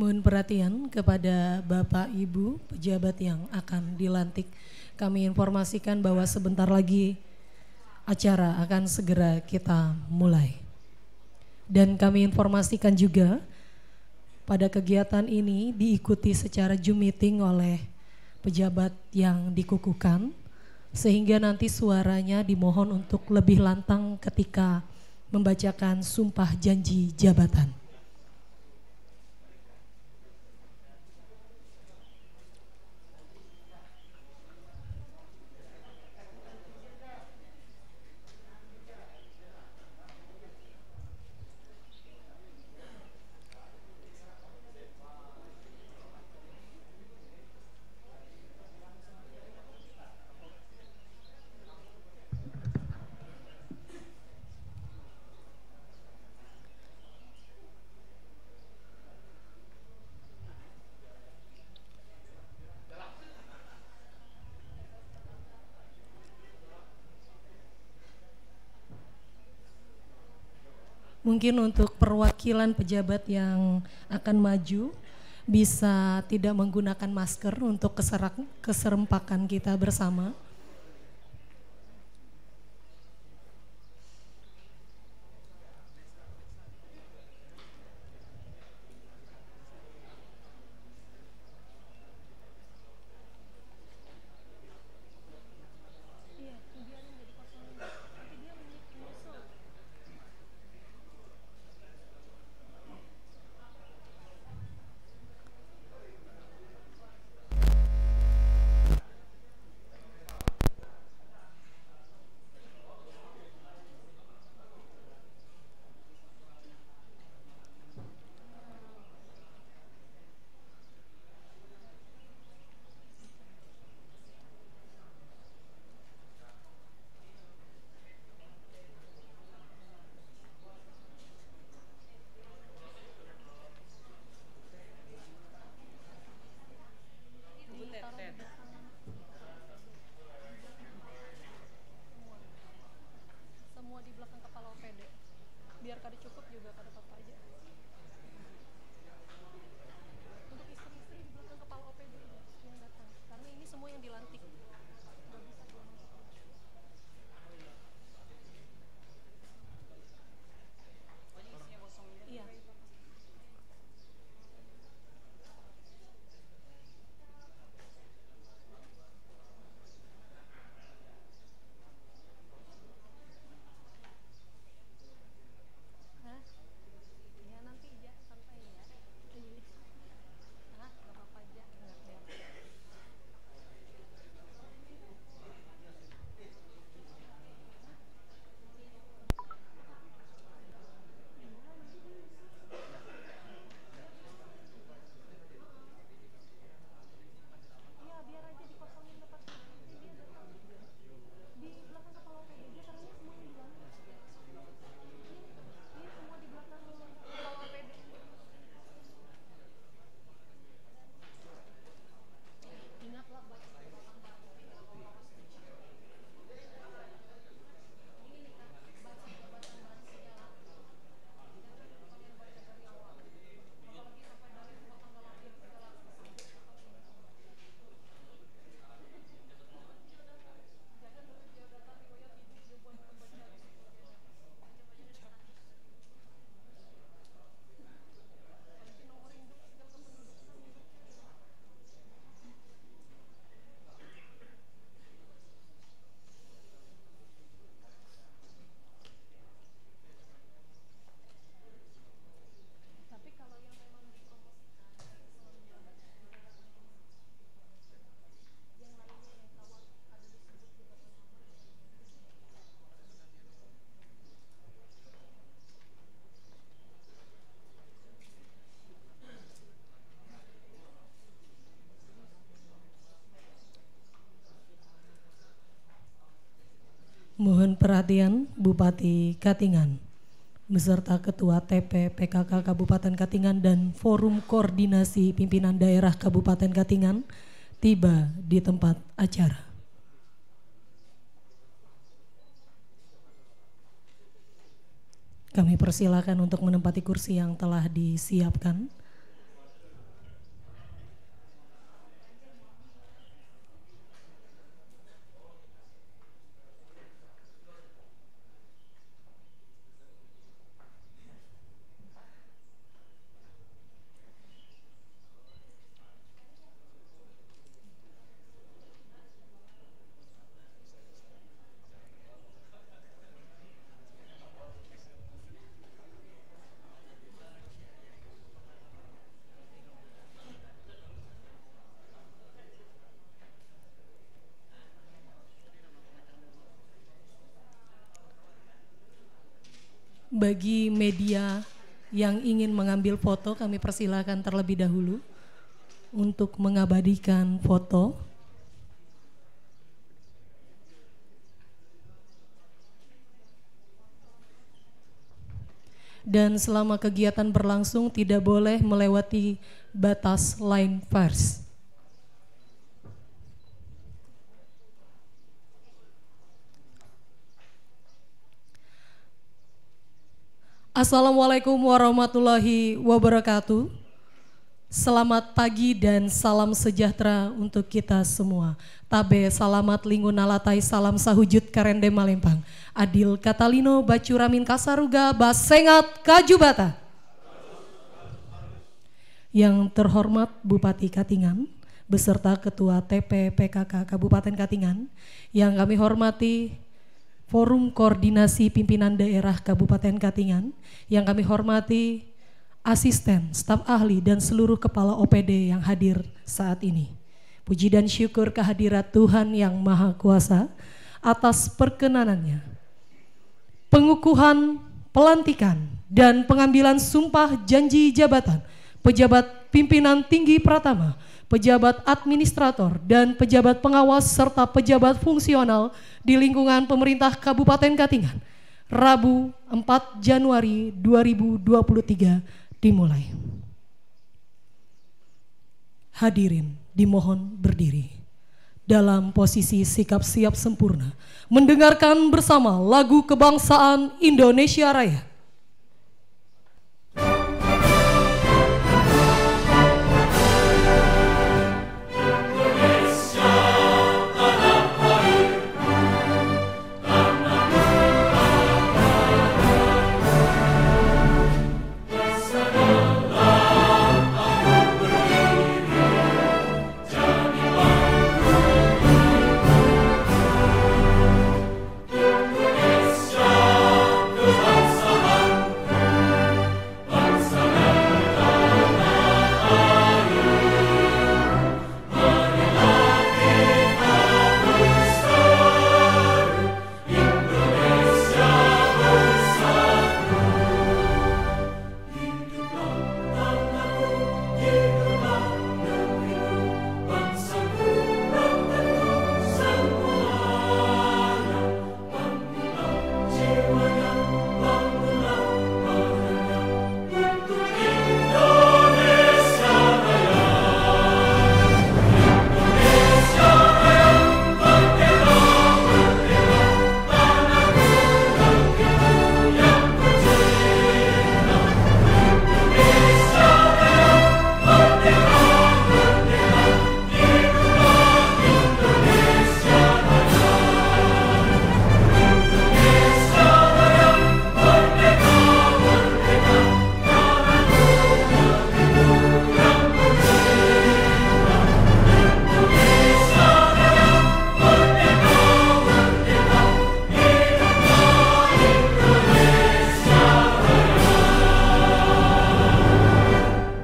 Mohon perhatian kepada Bapak Ibu pejabat yang akan dilantik. Kami informasikan bahwa sebentar lagi acara akan segera kita mulai. Dan kami informasikan juga pada kegiatan ini diikuti secara Zoom meeting oleh pejabat yang dikukuhkan, sehingga nanti suaranya dimohon untuk lebih lantang ketika membacakan sumpah janji jabatan. Mungkin untuk perwakilan pejabat yang akan maju bisa tidak menggunakan masker untuk keserempakan kita bersama. Mohon perhatian Bupati Katingan beserta Ketua TP PKK Kabupaten Katingan dan Forum Koordinasi Pimpinan Daerah Kabupaten Katingan tiba di tempat acara. Kami persilakan untuk menempati kursi yang telah disiapkan. Bagi media yang ingin mengambil foto, kami persilakan terlebih dahulu untuk mengabadikan foto. Dan selama kegiatan berlangsung tidak boleh melewati batas line pers. Assalamualaikum warahmatullahi wabarakatuh. Selamat pagi dan salam sejahtera untuk kita semua. Tabe salamat lingun alatai salam sahujud karende Malempang. Adil Katalino Bacuramin Kasaruga Basengat Kajubata. Yang terhormat Bupati Katingan beserta Ketua TP-PKK Kabupaten Katingan, yang kami hormati Forum Koordinasi Pimpinan Daerah Kabupaten Katingan, yang kami hormati asisten, staf ahli, dan seluruh kepala OPD yang hadir saat ini. Puji dan syukur kehadirat Tuhan Yang Maha Kuasa atas perkenanannya. Pengukuhan, pelantikan, dan pengambilan sumpah janji jabatan pejabat pimpinan tinggi Pratama, pejabat administrator, dan pejabat pengawas serta pejabat fungsional di lingkungan pemerintah Kabupaten Katingan, Rabu 4 Januari 2023 dimulai. Hadirin dimohon berdiri dalam posisi sikap siap sempurna mendengarkan bersama lagu kebangsaan Indonesia Raya.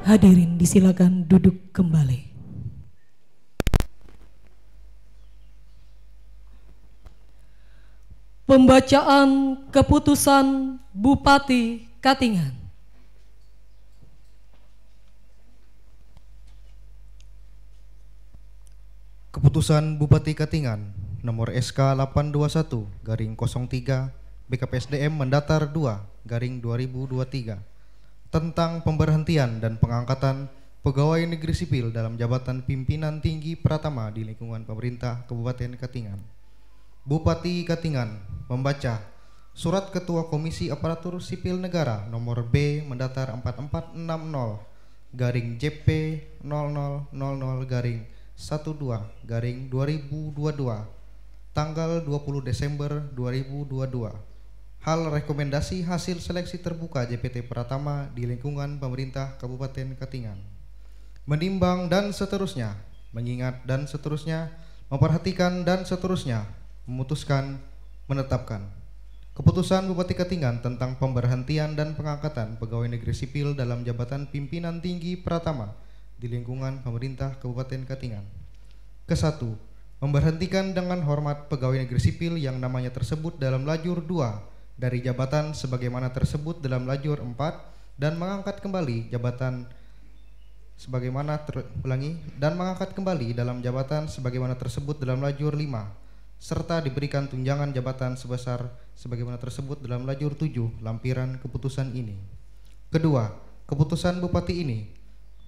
Hadirin disilakan duduk kembali. Pembacaan keputusan Bupati Katingan. Keputusan Bupati Katingan nomor SK 821/03 BKPSDM Mendatar 2/2023 tentang pemberhentian dan pengangkatan pegawai negeri sipil dalam jabatan pimpinan tinggi Pratama di lingkungan pemerintah Kabupaten Katingan. Bupati Katingan membaca Surat Ketua Komisi Aparatur Sipil Negara nomor B Mendatar 4460/JP0000/12/2022 tanggal 20 Desember 2022. Hal rekomendasi hasil seleksi terbuka JPT Pratama di lingkungan pemerintah Kabupaten Katingan. Menimbang dan seterusnya, mengingat dan seterusnya, memperhatikan dan seterusnya, memutuskan, menetapkan. Keputusan Bupati Katingan tentang pemberhentian dan pengangkatan pegawai negeri sipil dalam jabatan pimpinan tinggi Pratama di lingkungan pemerintah Kabupaten Katingan. Ke-1, memberhentikan dengan hormat pegawai negeri sipil yang namanya tersebut dalam lajur 2 dari jabatan sebagaimana tersebut dalam lajur 4 dan mengangkat kembali jabatan sebagaimana mengangkat kembali dalam jabatan sebagaimana tersebut dalam lajur 5 serta diberikan tunjangan jabatan sebesar sebagaimana tersebut dalam lajur 7 lampiran keputusan ini. Kedua, keputusan Bupati ini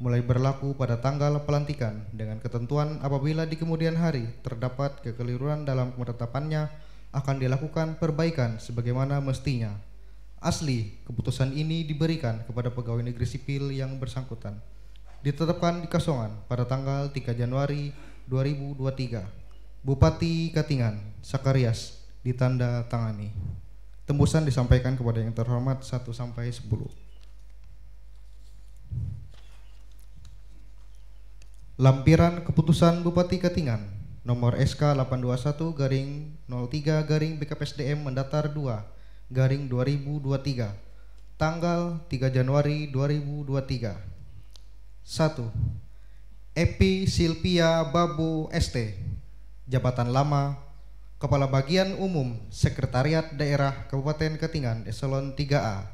mulai berlaku pada tanggal pelantikan dengan ketentuan apabila di kemudian hari terdapat kekeliruan dalam penetapannya akan dilakukan perbaikan sebagaimana mestinya. Asli, keputusan ini diberikan kepada pegawai negeri sipil yang bersangkutan. Ditetapkan di Kasongan pada tanggal 3 Januari 2023. Bupati Katingan, Sakarias, ditanda tangani. Tembusan disampaikan kepada yang terhormat 1 sampai 10. Lampiran Keputusan Bupati Katingan nomor SK 821/03/BKPSDM Mendatar 2/2023 tanggal 3 Januari 2023. 1. Epi Silvia Babu ST, jabatan lama Kepala Bagian Umum Sekretariat Daerah Kabupaten Katingan Eselon 3A.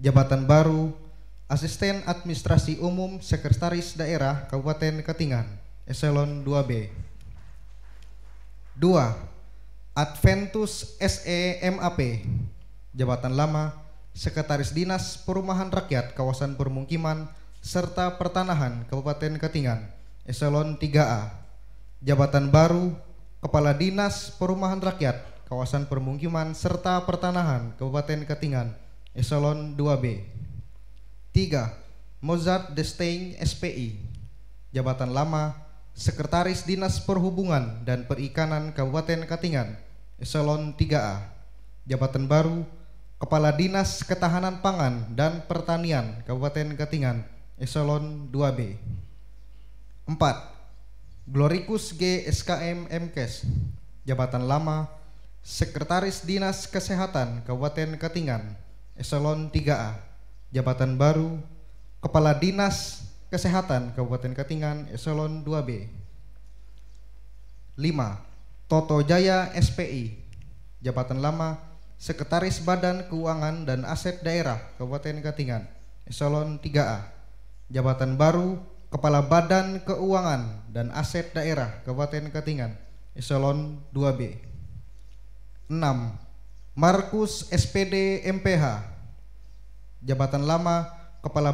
Jabatan baru Asisten Administrasi Umum Sekretaris Daerah Kabupaten Katingan Eselon 2B. 2. Adventus SE MAP, jabatan lama Sekretaris Dinas Perumahan Rakyat Kawasan Permukiman serta Pertanahan Kabupaten Katingan Eselon 3A. Jabatan baru Kepala Dinas Perumahan Rakyat Kawasan Permukiman serta Pertanahan Kabupaten Katingan Eselon 2B. 3. Mozart Destein SPI, jabatan lama Sekretaris Dinas Perhubungan dan Perikanan Kabupaten Katingan Eselon 3A. Jabatan baru Kepala Dinas Ketahanan Pangan dan Pertanian Kabupaten Katingan Eselon 2B. 4. Glorikus G SKM MKes, jabatan lama Sekretaris Dinas Kesehatan Kabupaten Katingan Eselon 3A. Jabatan baru Kepala Dinas Kesehatan Kabupaten Katingan Eselon 2B. 5. Toto Jaya SPI, jabatan lama Sekretaris Badan Keuangan dan Aset Daerah Kabupaten Katingan Eselon 3A. Jabatan baru Kepala Badan Keuangan dan Aset Daerah Kabupaten Katingan Eselon 2B. 6. Markus SPD MPH, jabatan lama Kepala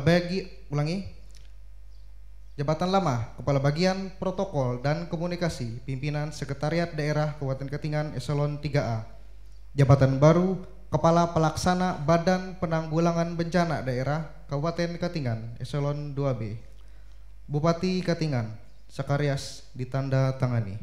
Bagian Protokol dan Komunikasi Pimpinan Sekretariat Daerah Kabupaten Katingan Eselon 3A. Jabatan baru Kepala Pelaksana Badan Penanggulangan Bencana Daerah Kabupaten Katingan Eselon 2B. Bupati Katingan Sakarias, ditanda tangani.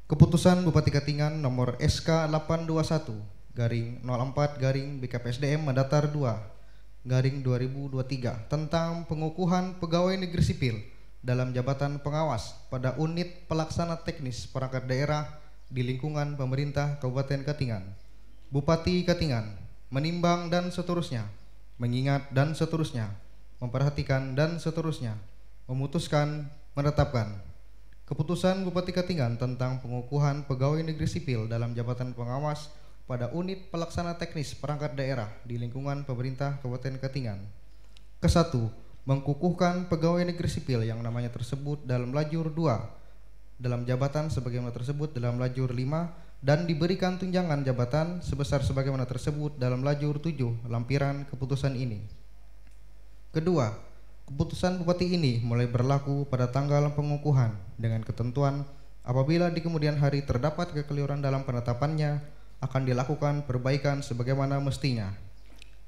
Keputusan Bupati Katingan nomor SK 821/04/BKPSDM Mendatar 2/2023 tentang pengukuhan pegawai negeri sipil dalam jabatan pengawas pada unit pelaksana teknis perangkat daerah di lingkungan pemerintah Kabupaten Katingan. Bupati Katingan menimbang dan seterusnya, mengingat dan seterusnya, memperhatikan dan seterusnya, memutuskan, menetapkan Keputusan Bupati Katingan tentang pengukuhan pegawai negeri sipil dalam jabatan pengawas pada unit pelaksana teknis perangkat daerah di lingkungan pemerintah Kabupaten Katingan. Ke-1, mengkukuhkan pegawai negeri sipil yang namanya tersebut dalam lajur 2 dalam jabatan sebagaimana tersebut dalam lajur 5 dan diberikan tunjangan jabatan sebagaimana tersebut dalam lajur 7 lampiran keputusan ini. Kedua, keputusan Bupati ini mulai berlaku pada tanggal pengukuhan dengan ketentuan apabila di kemudian hari terdapat kekeliruan dalam penetapannya akan dilakukan perbaikan sebagaimana mestinya.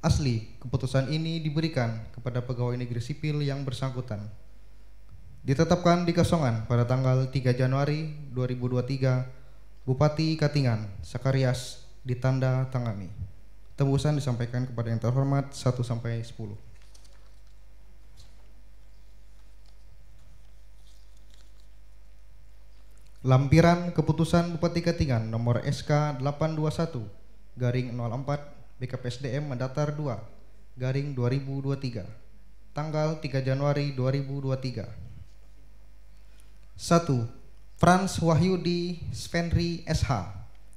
Asli, keputusan ini diberikan kepada pegawai negeri sipil yang bersangkutan. Ditetapkan di Kasongan pada tanggal 3 Januari 2023, Bupati Katingan Sakarias, ditanda tangani. Tembusan disampaikan kepada yang terhormat 1 sampai 10. Lampiran Keputusan Bupati Katingan nomor SK 821/04/BKPSDM Mendatar 2/2023 tanggal 3 Januari 2023. 1. Frans Wahyudi Svenry SH.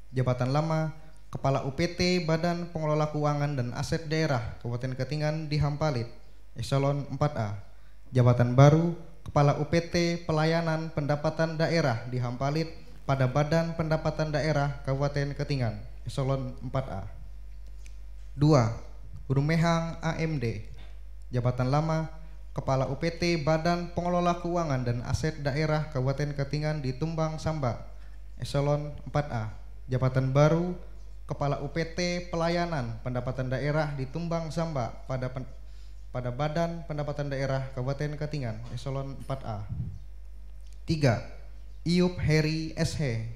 Jabatan lama Kepala UPT Badan Pengelola Keuangan dan Aset Daerah Kabupaten Katingan di Hampalit, eselon 4A. Jabatan baru Kepala UPT Pelayanan Pendapatan Daerah di Hampalit pada Badan Pendapatan Daerah Kabupaten Katingan, eselon 4A. 2. Rumehang AMD. Jabatan lama Kepala UPT Badan Pengelola Keuangan dan Aset Daerah Kabupaten Katingan di Tumbang Samba, eselon 4A. Jabatan baru Kepala UPT Pelayanan Pendapatan Daerah di Tumbang Samba pada Badan Pendapatan Daerah Kabupaten Katingan, eselon 4A. 3. Iup Heri SH.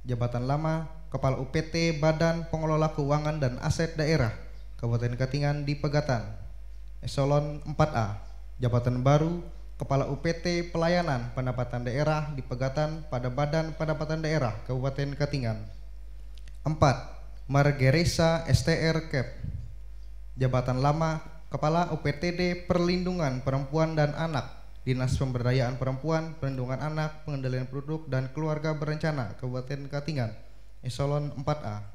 Jabatan lama Kepala UPT Badan Pengelola Keuangan dan Aset Daerah Kabupaten Katingan di Pegatan, eselon 4A. Jabatan baru Kepala UPT Pelayanan Pendapatan Daerah di Pegatan pada Badan Pendapatan Daerah Kabupaten Katingan. 4. Margeresa STR Kep. Jabatan lama Kepala UPTD Perlindungan Perempuan dan Anak, Dinas Pemberdayaan Perempuan, Perlindungan Anak, Pengendalian Produk dan Keluarga Berencana Kabupaten Katingan, eselon 4A.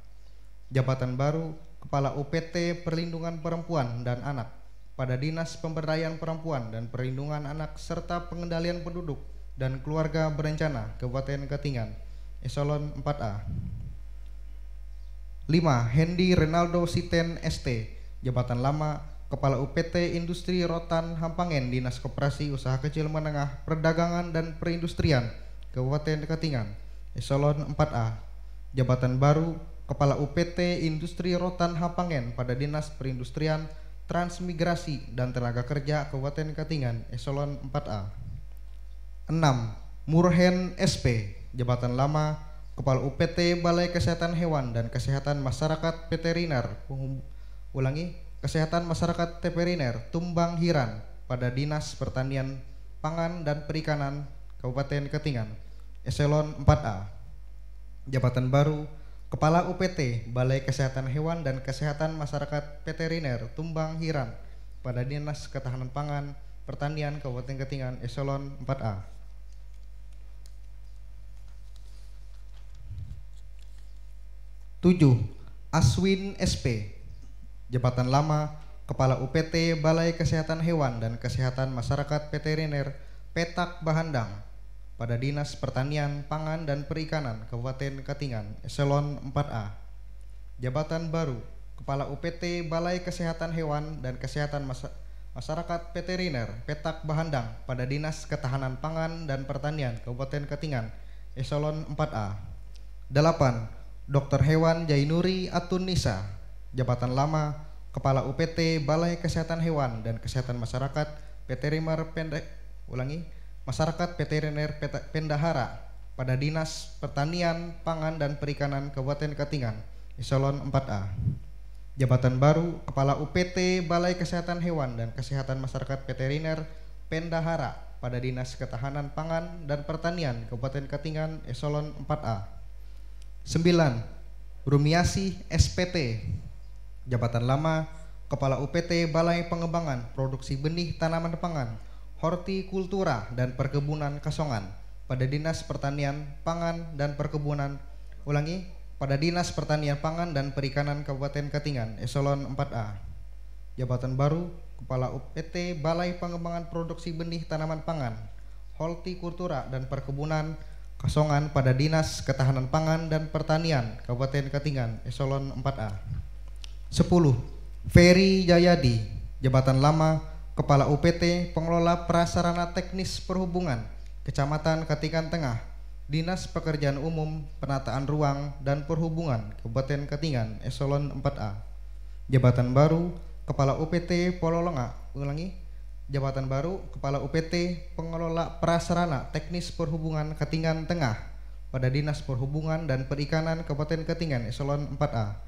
Jabatan baru Kepala UPT Perlindungan Perempuan dan Anak pada Dinas Pemberdayaan Perempuan dan Perlindungan Anak serta Pengendalian Penduduk dan Keluarga Berencana Kabupaten Katingan, eselon 4A. 5. Hendy Renaldo Siten ST. Jabatan lama Kepala UPT Industri Rotan Hampangen, Dinas Koperasi Usaha Kecil Menengah Perdagangan dan Perindustrian Kabupaten Katingan, eselon 4A. Jabatan baru Kepala UPT Industri Rotan Hampangen pada Dinas Perindustrian, Transmigrasi dan Tenaga Kerja Kabupaten Katingan, eselon 4A. 6. Murhen SP. Jabatan lama Kepala UPT Balai Kesehatan Hewan dan Kesehatan Masyarakat Veteriner Kesehatan Masyarakat Veteriner Tumbang Hiran pada Dinas Pertanian, Pangan dan Perikanan Kabupaten Katingan, eselon 4A. Jabatan baru Kepala UPT Balai Kesehatan Hewan dan Kesehatan Masyarakat Veteriner Tumbang Hiran pada Dinas Ketahanan Pangan Pertanian Kabupaten Katingan, eselon 4A. 7. Aswin SP. Jabatan lama Kepala UPT Balai Kesehatan Hewan dan Kesehatan Masyarakat Veteriner Petak Bahandang pada Dinas Pertanian, Pangan dan Perikanan Kabupaten Katingan, eselon 4A. Jabatan baru Kepala UPT Balai Kesehatan Hewan dan Kesehatan Masyarakat Veteriner Petak Bahandang pada Dinas Ketahanan Pangan dan Pertanian Kabupaten Katingan, eselon 4A. 8. Dr. Hewan Jainuri Atun-Nisa. Jabatan lama Kepala UPT Balai Kesehatan Hewan dan Kesehatan Masyarakat Veteriner Masyarakat Veteriner Pendahara pada Dinas Pertanian, Pangan dan Perikanan Kabupaten Katingan, eselon 4A. Jabatan baru Kepala UPT Balai Kesehatan Hewan dan Kesehatan Masyarakat Veteriner Pendahara pada Dinas Ketahanan Pangan dan Pertanian Kabupaten Katingan, eselon 4A. 9. Rumiasi SPT. Jabatan lama Kepala UPT Balai Pengembangan Produksi Benih Tanaman Pangan, Hortikultura dan Perkebunan Kasongan pada Dinas Pertanian, Pangan dan Perkebunan pada Dinas Pertanian, Pangan dan Perikanan Kabupaten Katingan, eselon 4A. Jabatan baru Kepala UPT Balai Pengembangan Produksi Benih Tanaman Pangan, Hortikultura dan Perkebunan Kasongan pada Dinas Ketahanan Pangan dan Pertanian Kabupaten Katingan, eselon 4A. 10. Ferry Jayadi. Jabatan lama Kepala UPT Pengelola Prasarana Teknis Perhubungan Kecamatan Katingan Tengah, Dinas Pekerjaan Umum, Penataan Ruang dan Perhubungan Kabupaten Katingan, eselon 4A. Jabatan baru Kepala UPT Jabatan baru Kepala UPT Pengelola Prasarana Teknis Perhubungan Katingan Tengah pada Dinas Perhubungan dan Perikanan Kabupaten Katingan, eselon 4A.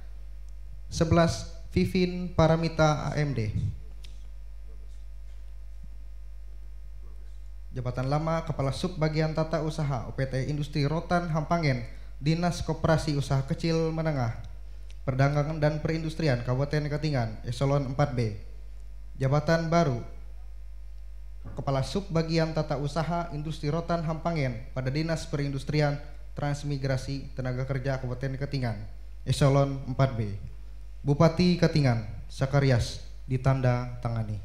11. Vivin Paramita AMD. Jabatan lama Kepala Subbagian Tata Usaha UPT Industri Rotan Hampangen, Dinas Koperasi Usaha Kecil Menengah, Perdagangan dan Perindustrian Kabupaten Katingan, eselon 4B. Jabatan baru Kepala Subbagian Tata Usaha Industri Rotan Hampangen pada Dinas Perindustrian Transmigrasi Tenaga Kerja Kabupaten Katingan, Eselon 4B. Bupati Katingan, Sakarias, ditanda tangani.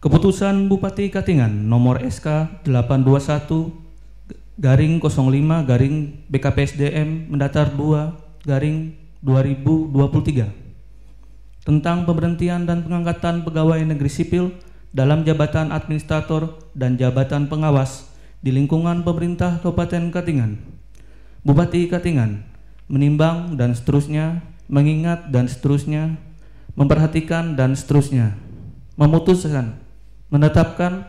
Keputusan Bupati Katingan nomor SK 821/05-BKPSDM mendatar 2/2023 tentang pemberhentian dan pengangkatan pegawai negeri sipil dalam jabatan administrator dan jabatan pengawas di lingkungan pemerintah Kabupaten Katingan. Bupati Katingan menimbang dan seterusnya, mengingat dan seterusnya, memperhatikan dan seterusnya, memutuskan, menetapkan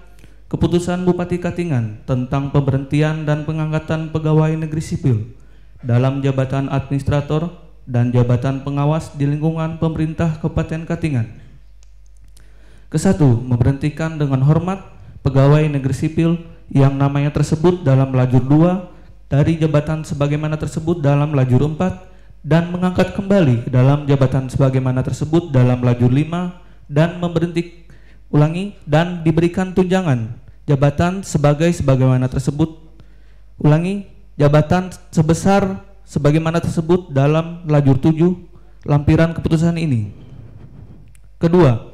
keputusan Bupati Katingan tentang pemberhentian dan pengangkatan pegawai negeri sipil dalam jabatan administrator dan jabatan pengawas di lingkungan pemerintah Kabupaten Katingan. Kesatu, memberhentikan dengan hormat pegawai negeri sipil yang namanya tersebut dalam lajur 2 dari jabatan sebagaimana tersebut dalam lajur 4 dan mengangkat kembali ke dalam jabatan sebagaimana tersebut dalam lajur 5 dan dan diberikan tunjangan jabatan sebagaimana tersebut. Jabatan sebagaimana tersebut dalam lajur 7 lampiran keputusan ini. Kedua,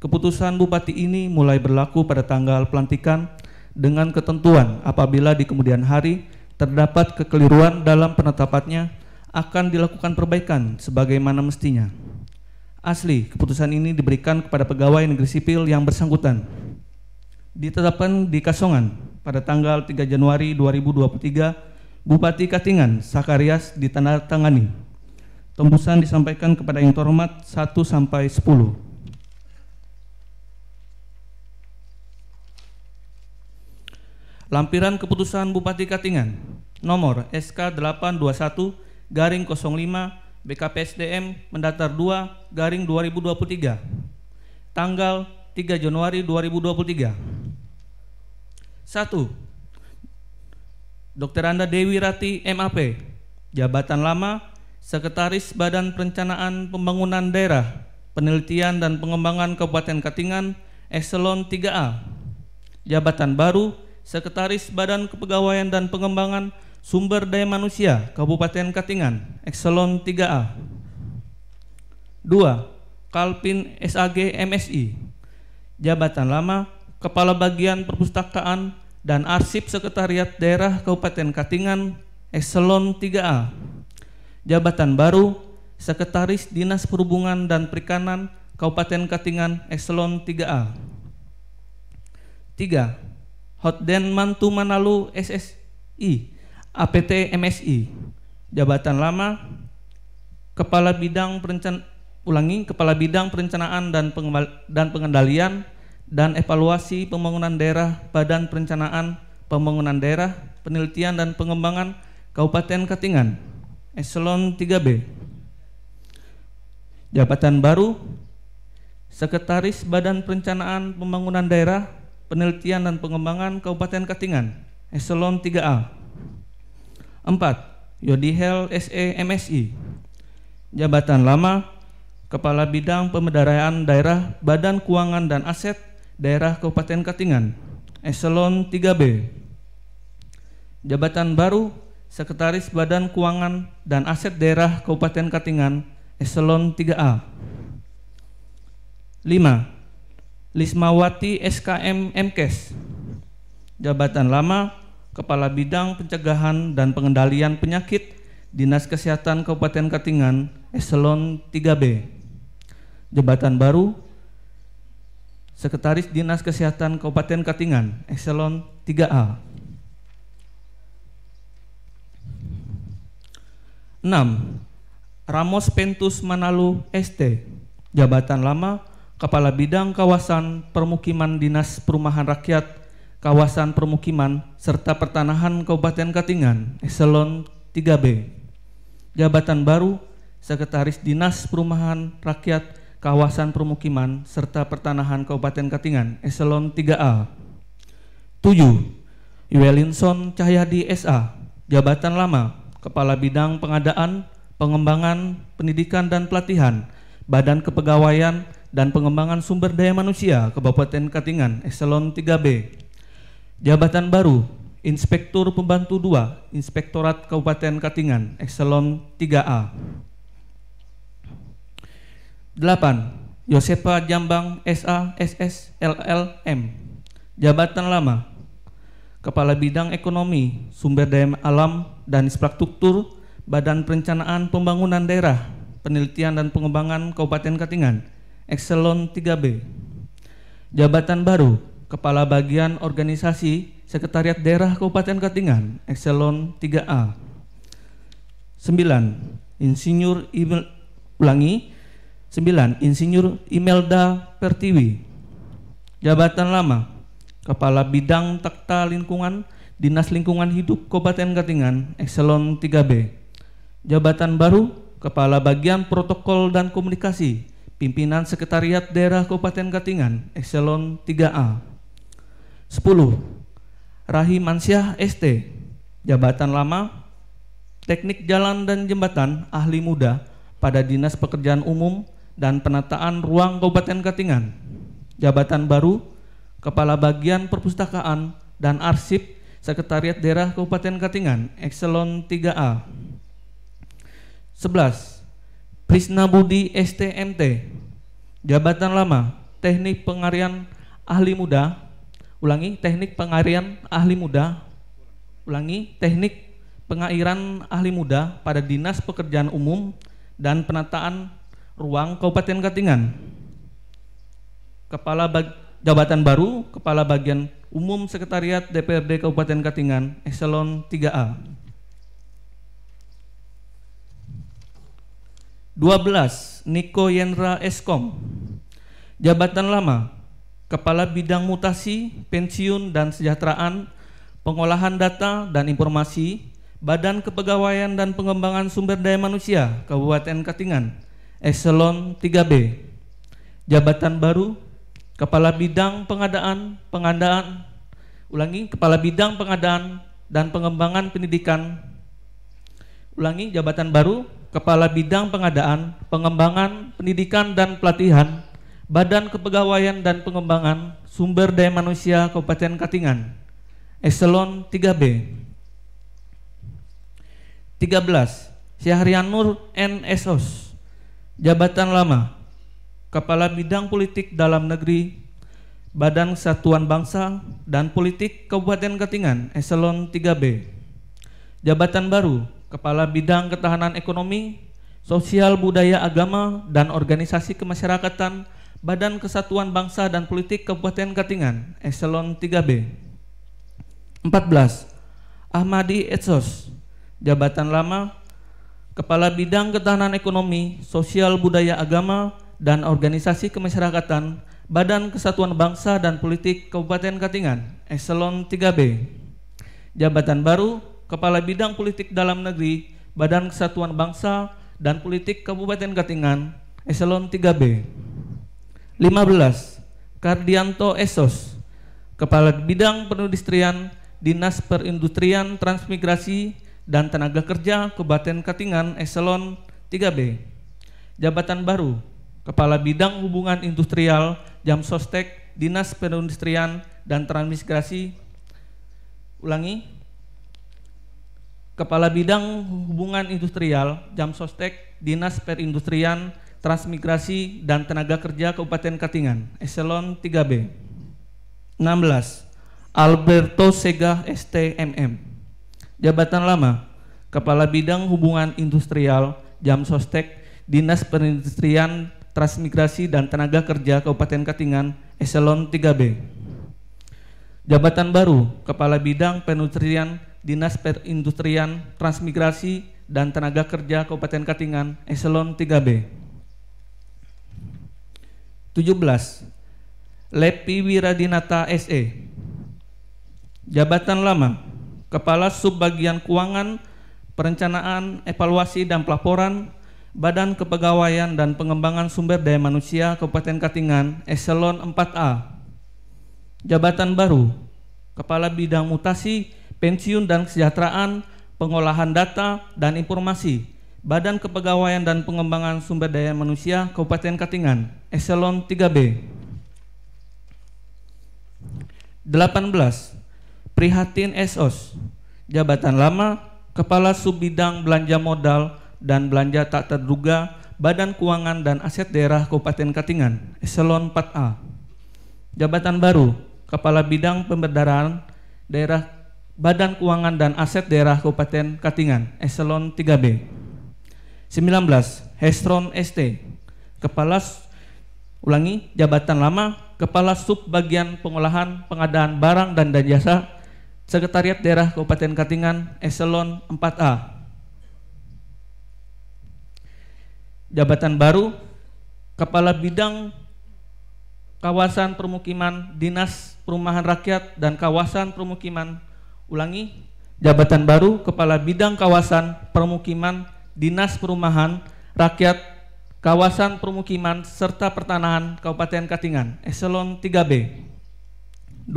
keputusan Bupati ini mulai berlaku pada tanggal pelantikan dengan ketentuan apabila di kemudian hari terdapat kekeliruan dalam penetapannya akan dilakukan perbaikan sebagaimana mestinya. Asli, keputusan ini diberikan kepada pegawai negeri sipil yang bersangkutan. Ditetapkan di Kasongan pada tanggal 3 Januari 2023, Bupati Katingan, Sakarias, ditandatangani. Tembusan disampaikan kepada yang terhormat 1-10. Lampiran keputusan Bupati Katingan nomor SK 821/05-BKPSDM mendatar 2/2023 tanggal 3 Januari 2023. 1. Dr. Anda Dewi Rati MAP, jabatan lama, Sekretaris Badan Perencanaan Pembangunan Daerah, Penelitian dan Pengembangan Kabupaten Katingan, Eselon 3A. Jabatan baru, Sekretaris Badan Kepegawaian dan Pengembangan Sumber Daya Manusia Kabupaten Katingan, Eselon 3A. 2. Kalpin SAG MSI, jabatan lama, Kepala Bagian Perpustakaan dan Arsip Sekretariat Daerah Kabupaten Katingan, Eselon 3A. Jabatan baru, Sekretaris Dinas Perhubungan dan Perikanan Kabupaten Katingan, Eselon 3A. 3. Hotden Mantu Manalu SSI, APT MSI, jabatan lama, Kepala Bidang Perencanaan dan Pengendalian dan Evaluasi Pembangunan Daerah Badan Perencanaan Pembangunan Daerah, Penelitian dan Pengembangan Kabupaten Katingan, Eselon 3B. Jabatan baru, Sekretaris Badan Perencanaan Pembangunan Daerah, Penelitian dan Pengembangan Kabupaten Katingan, Eselon 3A. 4. Yodihel SE MSI, jabatan lama, Kepala Bidang Pemberdayaan Daerah Badan Keuangan dan Aset Daerah Kabupaten Katingan, Eselon 3B. Jabatan baru, Sekretaris Badan Keuangan dan Aset Daerah Kabupaten Katingan, Eselon 3A. 5. Lismawati SKM MKes, jabatan lama, Kepala Bidang Pencegahan dan Pengendalian Penyakit Dinas Kesehatan Kabupaten Katingan, Eselon 3B. Jabatan baru, Sekretaris Dinas Kesehatan Kabupaten Katingan, Eselon 3A. 6. Ramos Pentus Manalu ST, jabatan lama, Kepala Bidang Kawasan Permukiman Dinas Perumahan Rakyat, Kawasan Permukiman serta Pertanahan Kabupaten Katingan, Eselon 3B. Jabatan baru, Sekretaris Dinas Perumahan Rakyat, Kawasan Permukiman serta Pertanahan Kabupaten Katingan, Eselon 3A. 7. Yuelinson Cahyadi SA, jabatan lama, Kepala Bidang Pengadaan, Pengembangan Pendidikan dan Pelatihan, Badan Kepegawaian dan Pengembangan Sumber Daya Manusia Kabupaten Katingan, Eselon 3B. Jabatan baru, Inspektur Pembantu 2, Inspektorat Kabupaten Katingan, Eselon 3A. 8. Yosepa Jambang SA SS LLM. Jabatan lama, Kepala Bidang Ekonomi, Sumber Daya Alam dan Infrastruktur, Badan Perencanaan Pembangunan Daerah, Penelitian dan Pengembangan Kabupaten Katingan, Eselon 3B. Jabatan baru, Kepala Bagian Organisasi Sekretariat Daerah Kabupaten Katingan, Eselon 3A. 9. Insinyur Imelda Pertiwi. Jabatan lama, Kepala Bidang Takta Lingkungan, Dinas Lingkungan Hidup Kabupaten Katingan, Eselon 3B. Jabatan baru, Kepala Bagian Protokol dan Komunikasi, Pimpinan Sekretariat Daerah Kabupaten Katingan, Eselon 3A. 10. Rahimansyah ST. Jabatan lama, Teknik Jalan dan Jembatan Ahli Muda pada Dinas Pekerjaan Umum dan Penataan Ruang Kabupaten Katingan. Jabatan baru, Kepala Bagian Perpustakaan dan Arsip Sekretariat Daerah Kabupaten Katingan, Eselon 3A. 11. Prisna Budi STMT. Jabatan lama, Teknik Pengarian Ahli Muda. Teknik Pengairan Ahli Muda. Teknik Pengairan Ahli Muda pada Dinas Pekerjaan Umum dan Penataan Ruang Kabupaten Katingan. Jabatan baru, Kepala Bagian Umum Sekretariat DPRD Kabupaten Katingan, Eselon 3A. 12. Niko Yendra Eskom. Jabatan lama, Kepala Bidang Mutasi, Pensiun dan Kesejahteraan, Pengolahan Data dan Informasi, Badan Kepegawaian dan Pengembangan Sumber Daya Manusia Kabupaten Katingan, Eselon 3B. Jabatan baru, Kepala Bidang Pengadaan dan Pengembangan Pendidikan. Jabatan baru, Kepala Bidang Pengadaan, Pengembangan Pendidikan dan Pelatihan, Badan Kepegawaian dan Pengembangan Sumber Daya Manusia Kabupaten Katingan, Eselon 3B. 13. Syahrianur N. Esos. Jabatan lama, Kepala Bidang Politik Dalam Negeri, Badan Kesatuan Bangsa dan Politik Kabupaten Katingan, Eselon 3B. Jabatan baru, Kepala Bidang Ketahanan Ekonomi, Sosial Budaya Agama dan Organisasi Kemasyarakatan, Badan Kesatuan Bangsa dan Politik Kabupaten Katingan, Eselon 3B. 14. Ahmadi Etsos. Jabatan lama, Kepala Bidang Ketahanan Ekonomi, Sosial Budaya Agama dan Organisasi Kemasyarakatan, Badan Kesatuan Bangsa dan Politik Kabupaten Katingan, Eselon 3B. Jabatan baru, Kepala Bidang Politik Dalam Negeri, Badan Kesatuan Bangsa dan Politik Kabupaten Katingan, Eselon 3B. 15. Kardianto Esos. Kepala Bidang Perindustrian, Dinas Perindustrian, Transmigrasi dan Tenaga Kerja Kabupaten Katingan, Eselon 3B. Jabatan baru, Kepala Bidang Hubungan Industrial, Jamsostek, Dinas Perindustrian dan Transmigrasi. Kepala Bidang Hubungan Industrial, Jamsostek, Dinas Perindustrian, Transmigrasi dan Tenaga Kerja Kabupaten Katingan, Eselon 3B. 16. Alberto Segah STMM. Jabatan lama, Kepala Bidang Hubungan Industrial, Jamsostek, Dinas Perindustrian, Transmigrasi dan Tenaga Kerja Kabupaten Katingan, Eselon 3B. Jabatan baru, Kepala Bidang Perindustrian, Dinas Perindustrian, Transmigrasi dan Tenaga Kerja Kabupaten Katingan, Eselon 3B. 17. Lepi Wiradinata SE. Jabatan lama, Kepala Subbagian Keuangan, Perencanaan, Evaluasi dan Pelaporan, Badan Kepegawaian dan Pengembangan Sumber Daya Manusia Kabupaten Katingan, Eselon 4A. Jabatan baru, Kepala Bidang Mutasi, Pensiun dan Kesejahteraan, Pengolahan Data dan Informasi, Badan Kepegawaian dan Pengembangan Sumber Daya Manusia Kabupaten Katingan, Eselon 3B. 18. Prihatin SOS, Jabatan Lama, Kepala Subbidang Belanja Modal dan Belanja Tak Terduga, Badan Keuangan dan Aset Daerah Kabupaten Katingan, Eselon 4A. Jabatan Baru, Kepala Bidang Pemberdayaan Daerah, Badan Keuangan dan Aset Daerah Kabupaten Katingan, Eselon 3B. 19. Hesron ST, Jabatan Lama, Kepala Sub Bagian Pengolahan Pengadaan Barang dan Jasa, Sekretariat Daerah Kabupaten Katingan, Eselon 4A. Jabatan Baru, Kepala Bidang Kawasan Permukiman Dinas Perumahan Rakyat dan Kawasan Permukiman. Jabatan Baru, Kepala Bidang Kawasan Permukiman Dinas Perumahan Rakyat, Kawasan Permukiman serta Pertanahan Kabupaten Katingan, Eselon 3B. 20.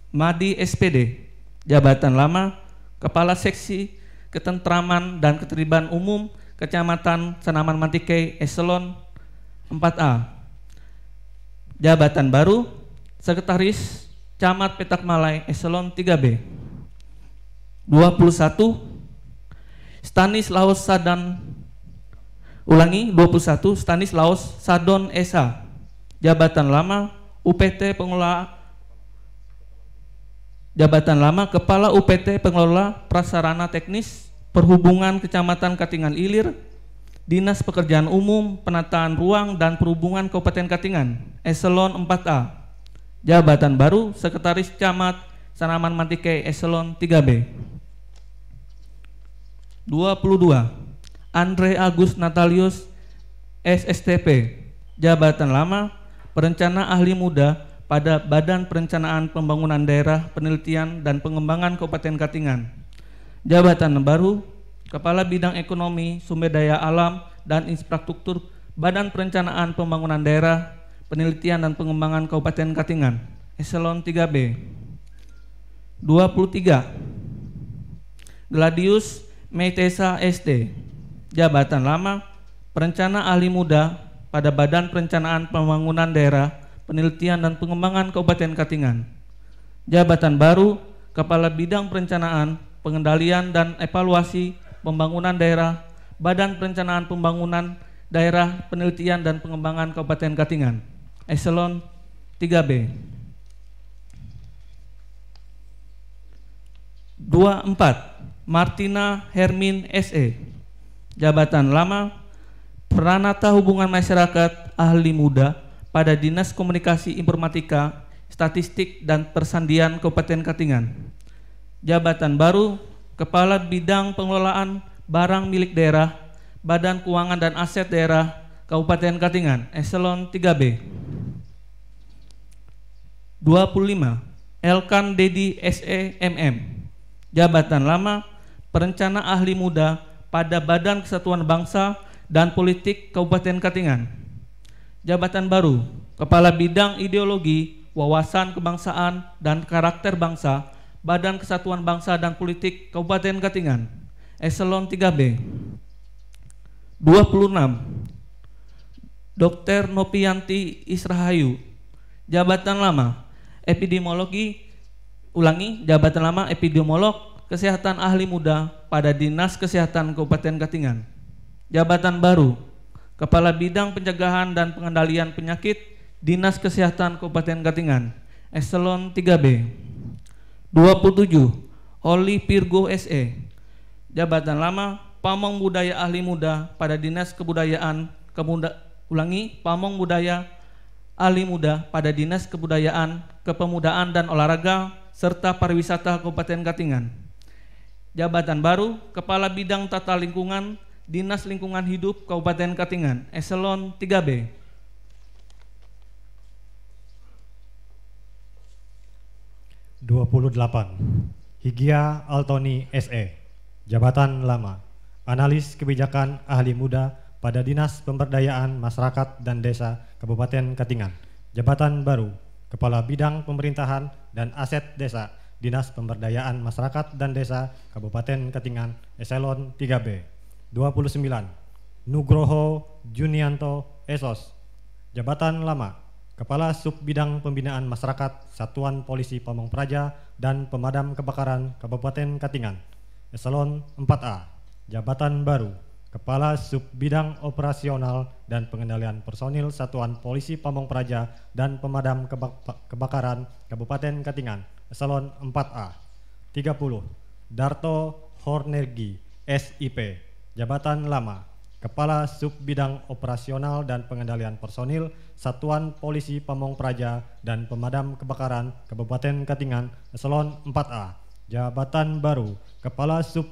Madi SPD, Jabatan Lama, Kepala Seksi Ketentraman dan Ketertiban Umum Kecamatan Senaman Mantikei, Eselon 4A. Jabatan Baru, Sekretaris Camat Petak Malai, Eselon 3B. 21. Stanislaus Sadon, 21. Stanislaus Sadon Esa, Jabatan Lama, UPT Pengelola, Jabatan Lama, Kepala UPT Pengelola Prasarana Teknis Perhubungan Kecamatan Katingan Ilir, Dinas Pekerjaan Umum, Penataan Ruang dan Perhubungan Kabupaten Katingan, Eselon 4A. Jabatan Baru, Sekretaris Camat Senaman Mantikei, Eselon 3B. 22. Andre Agus Natalius SSTP, Jabatan Lama, Perencana Ahli Muda pada Badan Perencanaan Pembangunan Daerah Penelitian dan Pengembangan Kabupaten Katingan. Jabatan Baru, Kepala Bidang Ekonomi, Sumber Daya Alam dan Infrastruktur Badan Perencanaan Pembangunan Daerah Penelitian dan Pengembangan Kabupaten Katingan, Eselon 3B. 23. Gladius Meitesa SD, Jabatan Lama, Perencana Ahli Muda pada Badan Perencanaan Pembangunan Daerah Penelitian dan Pengembangan Kabupaten Katingan. Jabatan Baru, Kepala Bidang Perencanaan, Pengendalian dan Evaluasi Pembangunan Daerah Badan Perencanaan Pembangunan Daerah Penelitian dan Pengembangan Kabupaten Katingan, Eselon 3B. 24. Martina Hermin SE, Jabatan Lama, Peranata Hubungan Masyarakat Ahli Muda pada Dinas Komunikasi Informatika, Statistik dan Persandian Kabupaten Katingan. Jabatan Baru, Kepala Bidang Pengelolaan Barang Milik Daerah, Badan Keuangan dan Aset Daerah Kabupaten Katingan, Eselon 3B. 25. Elkan Dedi SE MM, Jabatan Lama, Perencana Ahli Muda pada Badan Kesatuan Bangsa dan Politik Kabupaten Katingan. Jabatan Baru, Kepala Bidang Ideologi, Wawasan Kebangsaan dan Karakter Bangsa, Badan Kesatuan Bangsa dan Politik Kabupaten Katingan, Eselon 3B. 26. Dr. Nopianti Israhayu, Jabatan Lama, Epidemiologi, Jabatan Lama Epidemiolog Kesehatan Ahli Muda pada Dinas Kesehatan Kabupaten Katingan. Jabatan Baru, Kepala Bidang Pencegahan dan Pengendalian Penyakit Dinas Kesehatan Kabupaten Katingan, Eselon 3B. 27. Oli Pirgo SE, Jabatan Lama, Pamong Budaya Ahli Muda pada Dinas Kebudayaan Pamong Budaya Ahli Muda pada Dinas Kebudayaan, Kepemudaan dan Olahraga serta Pariwisata Kabupaten Katingan. Jabatan Baru, Kepala Bidang Tata Lingkungan, Dinas Lingkungan Hidup Kabupaten Katingan, Eselon 3B. 28. Higia Altoni SE, Jabatan Lama, Analis Kebijakan Ahli Muda pada Dinas Pemberdayaan Masyarakat dan Desa Kabupaten Katingan. Jabatan Baru, Kepala Bidang Pemerintahan dan Aset Desa, Dinas Pemberdayaan Masyarakat dan Desa Kabupaten Katingan, Eselon 3B. 29. Nugroho Junianto Esos, jabatan lama, Kepala Sub Bidang Pembinaan Masyarakat Satuan Polisi Pamong Praja dan Pemadam Kebakaran Kabupaten Katingan, eselon 4A, jabatan baru, Kepala Sub Bidang Operasional dan Pengendalian Personil Satuan Polisi Pamong Praja dan Pemadam Kebakaran Kabupaten Katingan, eselon 4A. 30. Darto Hornergi, SIP, jabatan lama, Kepala Sub Bidang Operasional dan Pengendalian Personil Satuan Polisi Pamong Praja dan Pemadam Kebakaran Kabupaten Katingan, eselon 4A, jabatan baru, Kepala Sub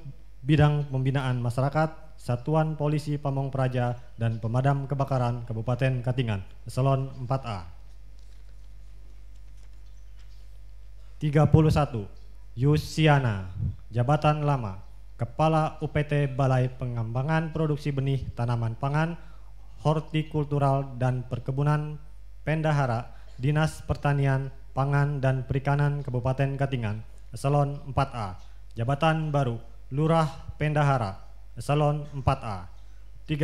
Bidang Pembinaan Masyarakat Satuan Polisi Pamong Praja dan Pemadam Kebakaran Kabupaten Katingan, eselon 4A. 31. Yusiana, jabatan lama, Kepala UPT Balai Pengembangan Produksi Benih Tanaman Pangan, Hortikultural dan Perkebunan Pendahara, Dinas Pertanian, Pangan dan Perikanan Kabupaten Katingan, eselon 4A, jabatan baru, Lurah Pendahara, eselon 4A. 32.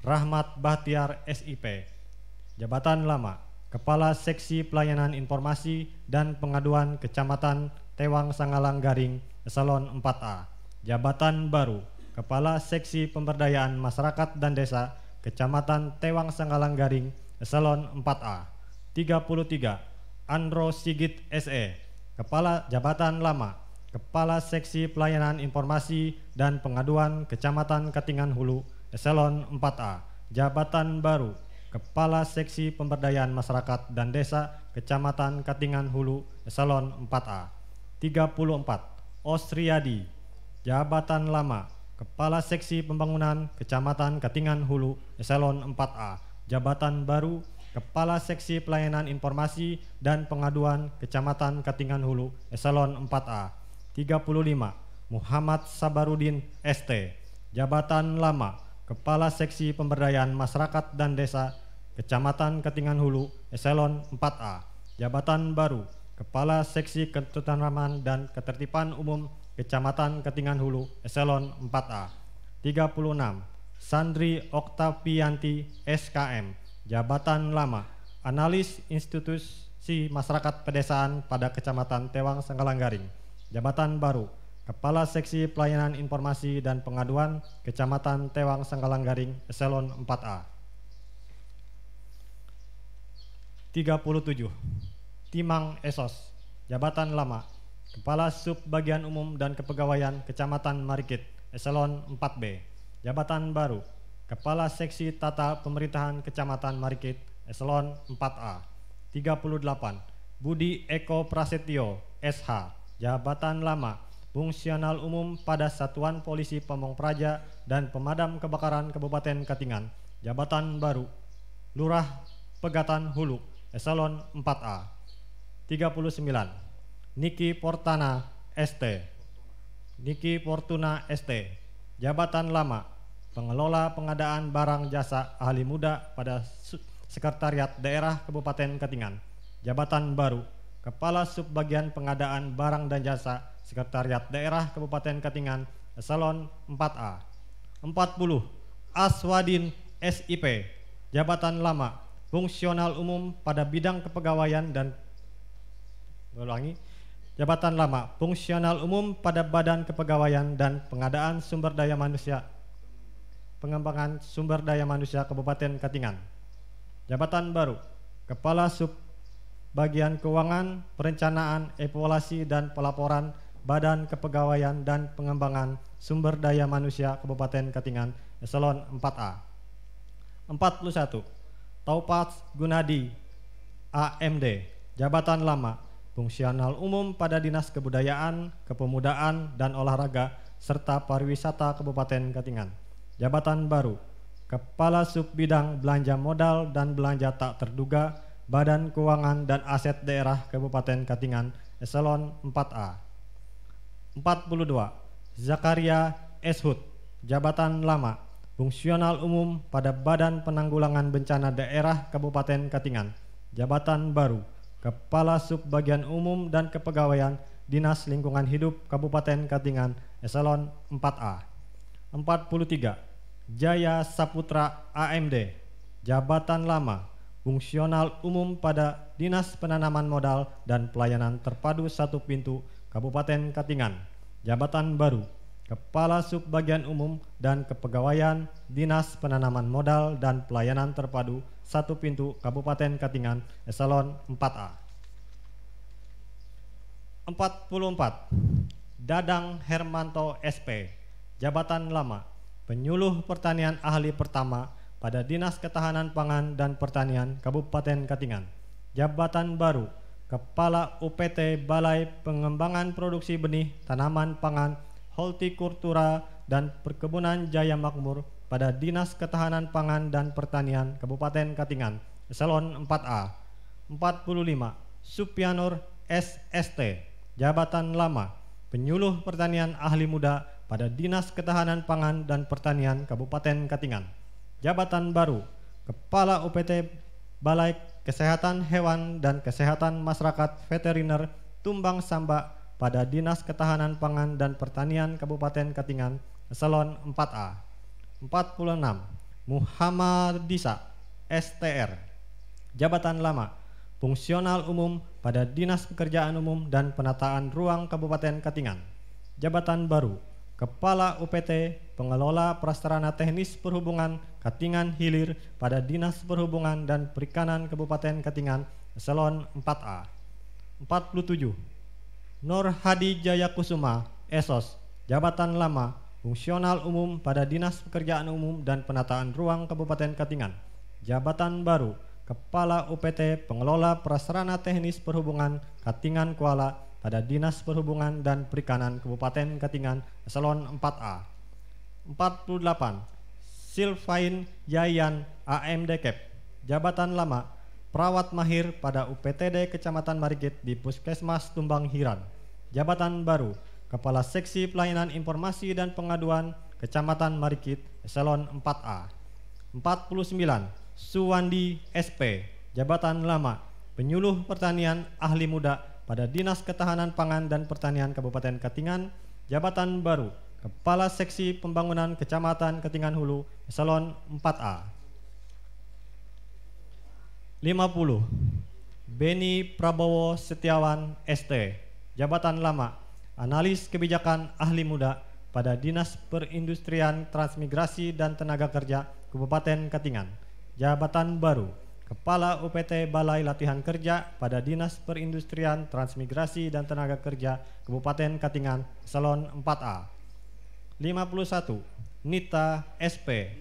Rahmat Bahtiar, SIP, jabatan lama, Kepala Seksi Pelayanan Informasi dan Pengaduan Kecamatan Tewang Sangalang Garing, eselon 4A, jabatan baru, Kepala Seksi Pemberdayaan Masyarakat dan Desa Kecamatan Tewang Sangalang Garing, eselon 4A. 33. Andro Sigit, SE, Kepala Jabatan Lama, Kepala Seksi Pelayanan Informasi dan Pengaduan Kecamatan Katingan Hulu, eselon 4A, jabatan baru, Kepala Seksi Pemberdayaan Masyarakat dan Desa Kecamatan Katingan Hulu, eselon 4A. 34. Osriyadi, jabatan lama, Kepala Seksi Pembangunan Kecamatan Katingan Hulu, eselon 4A, jabatan baru, Kepala Seksi Pelayanan Informasi dan Pengaduan Kecamatan Katingan Hulu, eselon 4A. 35. Muhammad Sabarudin, ST, jabatan lama, Kepala Seksi Pemberdayaan Masyarakat dan Desa Kecamatan Katingan Hulu, eselon 4A, jabatan baru, Kepala Seksi Ketenteraman dan Ketertiban Umum Kecamatan Katingan Hulu, eselon 4A. 36. Sandri Oktavianti, SKM, jabatan lama, Analis Institusi Masyarakat Pedesaan pada Kecamatan Tewang Sangalang Garing, jabatan baru, Kepala Seksi Pelayanan Informasi dan Pengaduan Kecamatan Tewang Sangalang Garing, eselon 4A. 37. Timang Esos, jabatan lama, Kepala Sub Bagian Umum dan Kepegawaian Kecamatan Marikit, eselon 4B, jabatan baru, Kepala Seksi Tata Pemerintahan Kecamatan Marikit, eselon 4A. 38. Budi Eko Prasetyo, SH, jabatan lama, Fungsional Umum pada Satuan Polisi Pamong Praja dan Pemadam Kebakaran Kabupaten Katingan, jabatan baru, Lurah Pegatan Hulu, eselon 4A. 39. Niki Portana, ST, Niki Fortuna, ST, jabatan lama, Pengelola Pengadaan Barang Jasa Ahli Muda pada Sekretariat Daerah Kabupaten Katingan, jabatan baru, Kepala Subbagian Pengadaan Barang dan Jasa Sekretariat Daerah Kabupaten Katingan, eselon 4A. 40. Aswadin, SIP, jabatan lama, Fungsional Umum pada Bidang Kepegawaian dan jabatan lama, Fungsional Umum pada Badan Kepegawaian dan Pengadaan Sumber Daya Manusia, Pengembangan Sumber Daya Manusia Kabupaten Katingan, jabatan baru, Kepala Sub Bagian Keuangan, Perencanaan, Evaluasi dan Pelaporan Badan Kepegawaian dan Pengembangan Sumber Daya Manusia Kabupaten Katingan, eselon 4A. 41. Taupat Gunadi, AMD, jabatan lama, Fungsional Umum pada Dinas Kebudayaan, Kepemudaan dan Olahraga serta Pariwisata Kabupaten Katingan, jabatan baru, Kepala Sub Bidang Belanja Modal dan Belanja Tak Terduga Badan Keuangan dan Aset Daerah Kabupaten Katingan, eselon 4A. 42. Zakaria Eshut, jabatan lama, Fungsional Umum pada Badan Penanggulangan Bencana Daerah Kabupaten Katingan, jabatan baru, Kepala Sub Bagian Umum dan Kepegawaian Dinas Lingkungan Hidup Kabupaten Katingan, eselon 4A. 43. Jaya Saputra AMD, jabatan lama, fungsional umum pada Dinas Penanaman Modal dan Pelayanan Terpadu Satu Pintu Kabupaten Katingan. Jabatan baru, Kepala Subbagian Umum dan Kepegawaian Dinas Penanaman Modal dan Pelayanan Terpadu Satu Pintu Kabupaten Katingan, eselon 4A. 44. Dadang Hermanto SP, jabatan lama, penyuluh pertanian ahli pertama pada Dinas Ketahanan Pangan dan Pertanian Kabupaten Katingan. Jabatan baru, Kepala UPT Balai Pengembangan Produksi Benih Tanaman Pangan, Hortikultura dan Perkebunan Jaya Makmur pada Dinas Ketahanan Pangan dan Pertanian Kabupaten Katingan, eselon 4A. 45. Supianur SST, jabatan lama, penyuluh pertanian ahli muda pada Dinas Ketahanan Pangan dan Pertanian Kabupaten Katingan. Jabatan baru, Kepala UPT Balai Kesehatan Hewan dan Kesehatan Masyarakat Veteriner Tumbang Samba pada Dinas Ketahanan Pangan dan Pertanian Kabupaten Katingan, eselon 4A. 46. Muhammadisa STR, jabatan lama, fungsional umum pada Dinas Pekerjaan Umum dan Penataan Ruang Kabupaten Katingan. Jabatan baru, Kepala UPT Pengelola Prasarana Teknis Perhubungan Katingan Hilir pada Dinas Perhubungan dan Perikanan Kabupaten Katingan, eselon 4A. 47. Nur Hadi Jayakusuma Esos, jabatan lama, fungsional umum pada Dinas Pekerjaan Umum dan Penataan Ruang Kabupaten Katingan. Jabatan baru, Kepala UPT Pengelola Prasarana Teknis Perhubungan Katingan Kuala pada Dinas Perhubungan dan Perikanan Kabupaten Katingan, eselon 4A. 48. Silvain Yayan AMDKEP, jabatan lama, perawat mahir pada UPTD Kecamatan Marikit di Puskesmas Tumbang Hiran. Jabatan baru, Kepala Seksi Pelayanan Informasi dan Pengaduan Kecamatan Marikit, eselon 4A. 49. Suwandi SP, jabatan lama, penyuluh pertanian ahli muda pada Dinas Ketahanan Pangan dan Pertanian Kabupaten Katingan. Jabatan baru, Kepala Seksi Pembangunan Kecamatan Katingan Hulu, eselon 4A. 50. Beni Prabowo Setiawan ST, jabatan lama, analis kebijakan ahli muda pada Dinas Perindustrian Transmigrasi dan Tenaga Kerja Kabupaten Katingan. Jabatan baru, Kepala UPT Balai Latihan Kerja pada Dinas Perindustrian Transmigrasi dan Tenaga Kerja Kabupaten Katingan, eselon 4A. 51. Nita SP,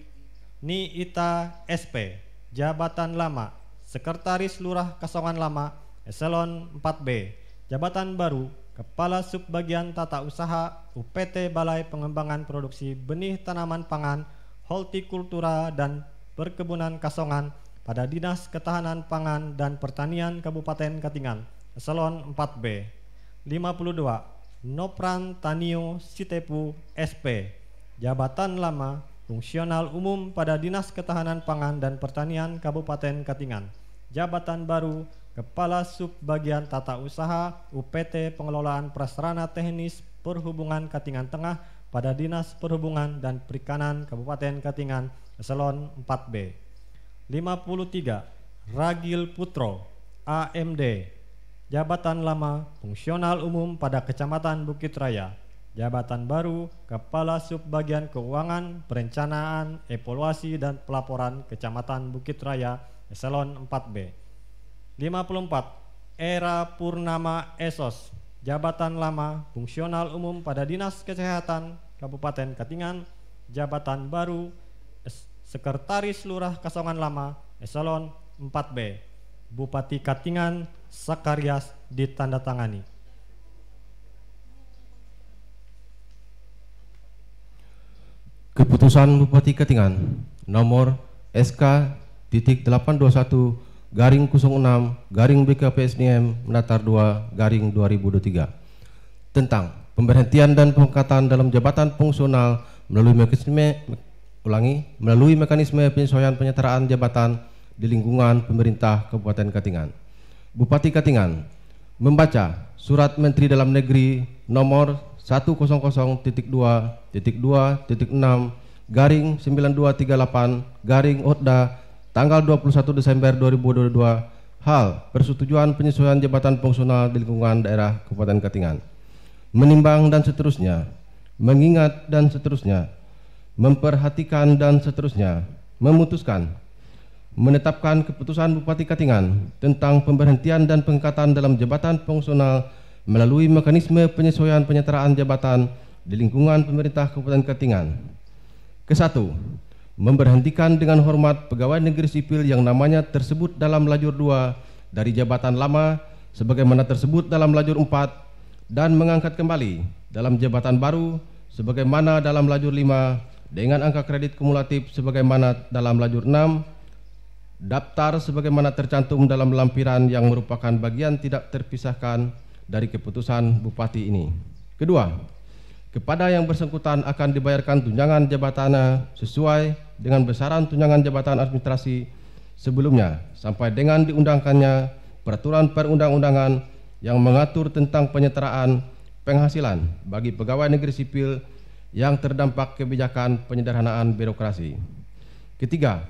Niita SP, jabatan lama, Sekretaris Lurah Kasongan Lama, eselon 4B. Jabatan baru, Kepala Subbagian Tata Usaha UPT Balai Pengembangan Produksi Benih Tanaman Pangan, Hortikultura dan Perkebunan Kasongan pada Dinas Ketahanan Pangan dan Pertanian Kabupaten Katingan, eselon 4B. 52. Nopran Tanio Sitepu SP, jabatan lama, fungsional umum pada Dinas Ketahanan Pangan dan Pertanian Kabupaten Katingan. Jabatan baru, Kepala Subbagian Tata Usaha UPT Pengelolaan Prasarana Teknis Perhubungan Katingan Tengah pada Dinas Perhubungan dan Perikanan Kabupaten Katingan, eselon 4B. 53. Ragil Putro AMD, jabatan lama, fungsional umum pada Kecamatan Bukit Raya. Jabatan baru, Kepala Subbagian Keuangan, Perencanaan, Evaluasi dan Pelaporan Kecamatan Bukit Raya, eselon 4B. 54. Era Purnama Esos, jabatan lama, fungsional umum pada Dinas Kesehatan Kabupaten Katingan. Jabatan baru, Sekretaris Lurah Kasongan Lama, eselon 4B. Bupati Katingan Sakarias ditandatangani. Keputusan Bupati Katingan nomor SK-381/06/BKPSDM Menatar 2/2023 tentang pemberhentian dan pengangkatan dalam jabatan fungsional melalui mekanisme penyesuaian penyetaraan jabatan di lingkungan pemerintah Kabupaten Katingan. Bupati Katingan membaca Surat Menteri Dalam Negeri nomor 100.2.2.6/9238/Odda tanggal 21 Desember 2022 hal persetujuan penyesuaian jabatan fungsional di lingkungan daerah Kabupaten Katingan. Menimbang dan seterusnya, mengingat dan seterusnya, memperhatikan dan seterusnya, memutuskan, menetapkan keputusan Bupati Katingan tentang pemberhentian dan pengangkatan dalam jabatan fungsional melalui mekanisme penyesuaian penyetaraan jabatan di lingkungan pemerintah Kabupaten Katingan. Ke-1, memberhentikan dengan hormat pegawai negeri sipil yang namanya tersebut dalam lajur 2 dari jabatan lama sebagaimana tersebut dalam lajur 4 dan mengangkat kembali dalam jabatan baru sebagaimana dalam lajur 5 dengan angka kredit kumulatif sebagaimana dalam lajur 6, daftar sebagaimana tercantum dalam lampiran yang merupakan bagian tidak terpisahkan dari keputusan Bupati ini. Kedua, kepada yang bersangkutan akan dibayarkan tunjangan jabatannya sesuai dengan besaran tunjangan jabatan administrasi sebelumnya sampai dengan diundangkannya peraturan perundang-undangan yang mengatur tentang penyetaraan penghasilan bagi pegawai negeri sipil yang terdampak kebijakan penyederhanaan birokrasi. Ketiga,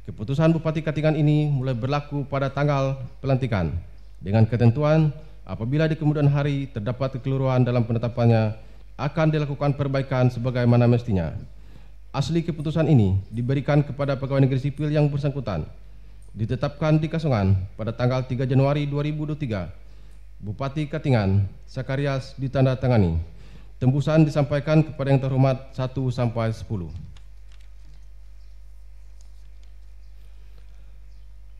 keputusan Bupati Katingan ini mulai berlaku pada tanggal pelantikan dengan ketentuan apabila di kemudian hari terdapat kekeliruan dalam penetapannya akan dilakukan perbaikan sebagaimana mestinya. Asli keputusan ini diberikan kepada pegawai negeri sipil yang bersangkutan. Ditetapkan di Kasongan pada tanggal 3 Januari 2023. Bupati Katingan, Sakarias ditandatangani. Tembusan disampaikan kepada yang terhormat 1 sampai 10.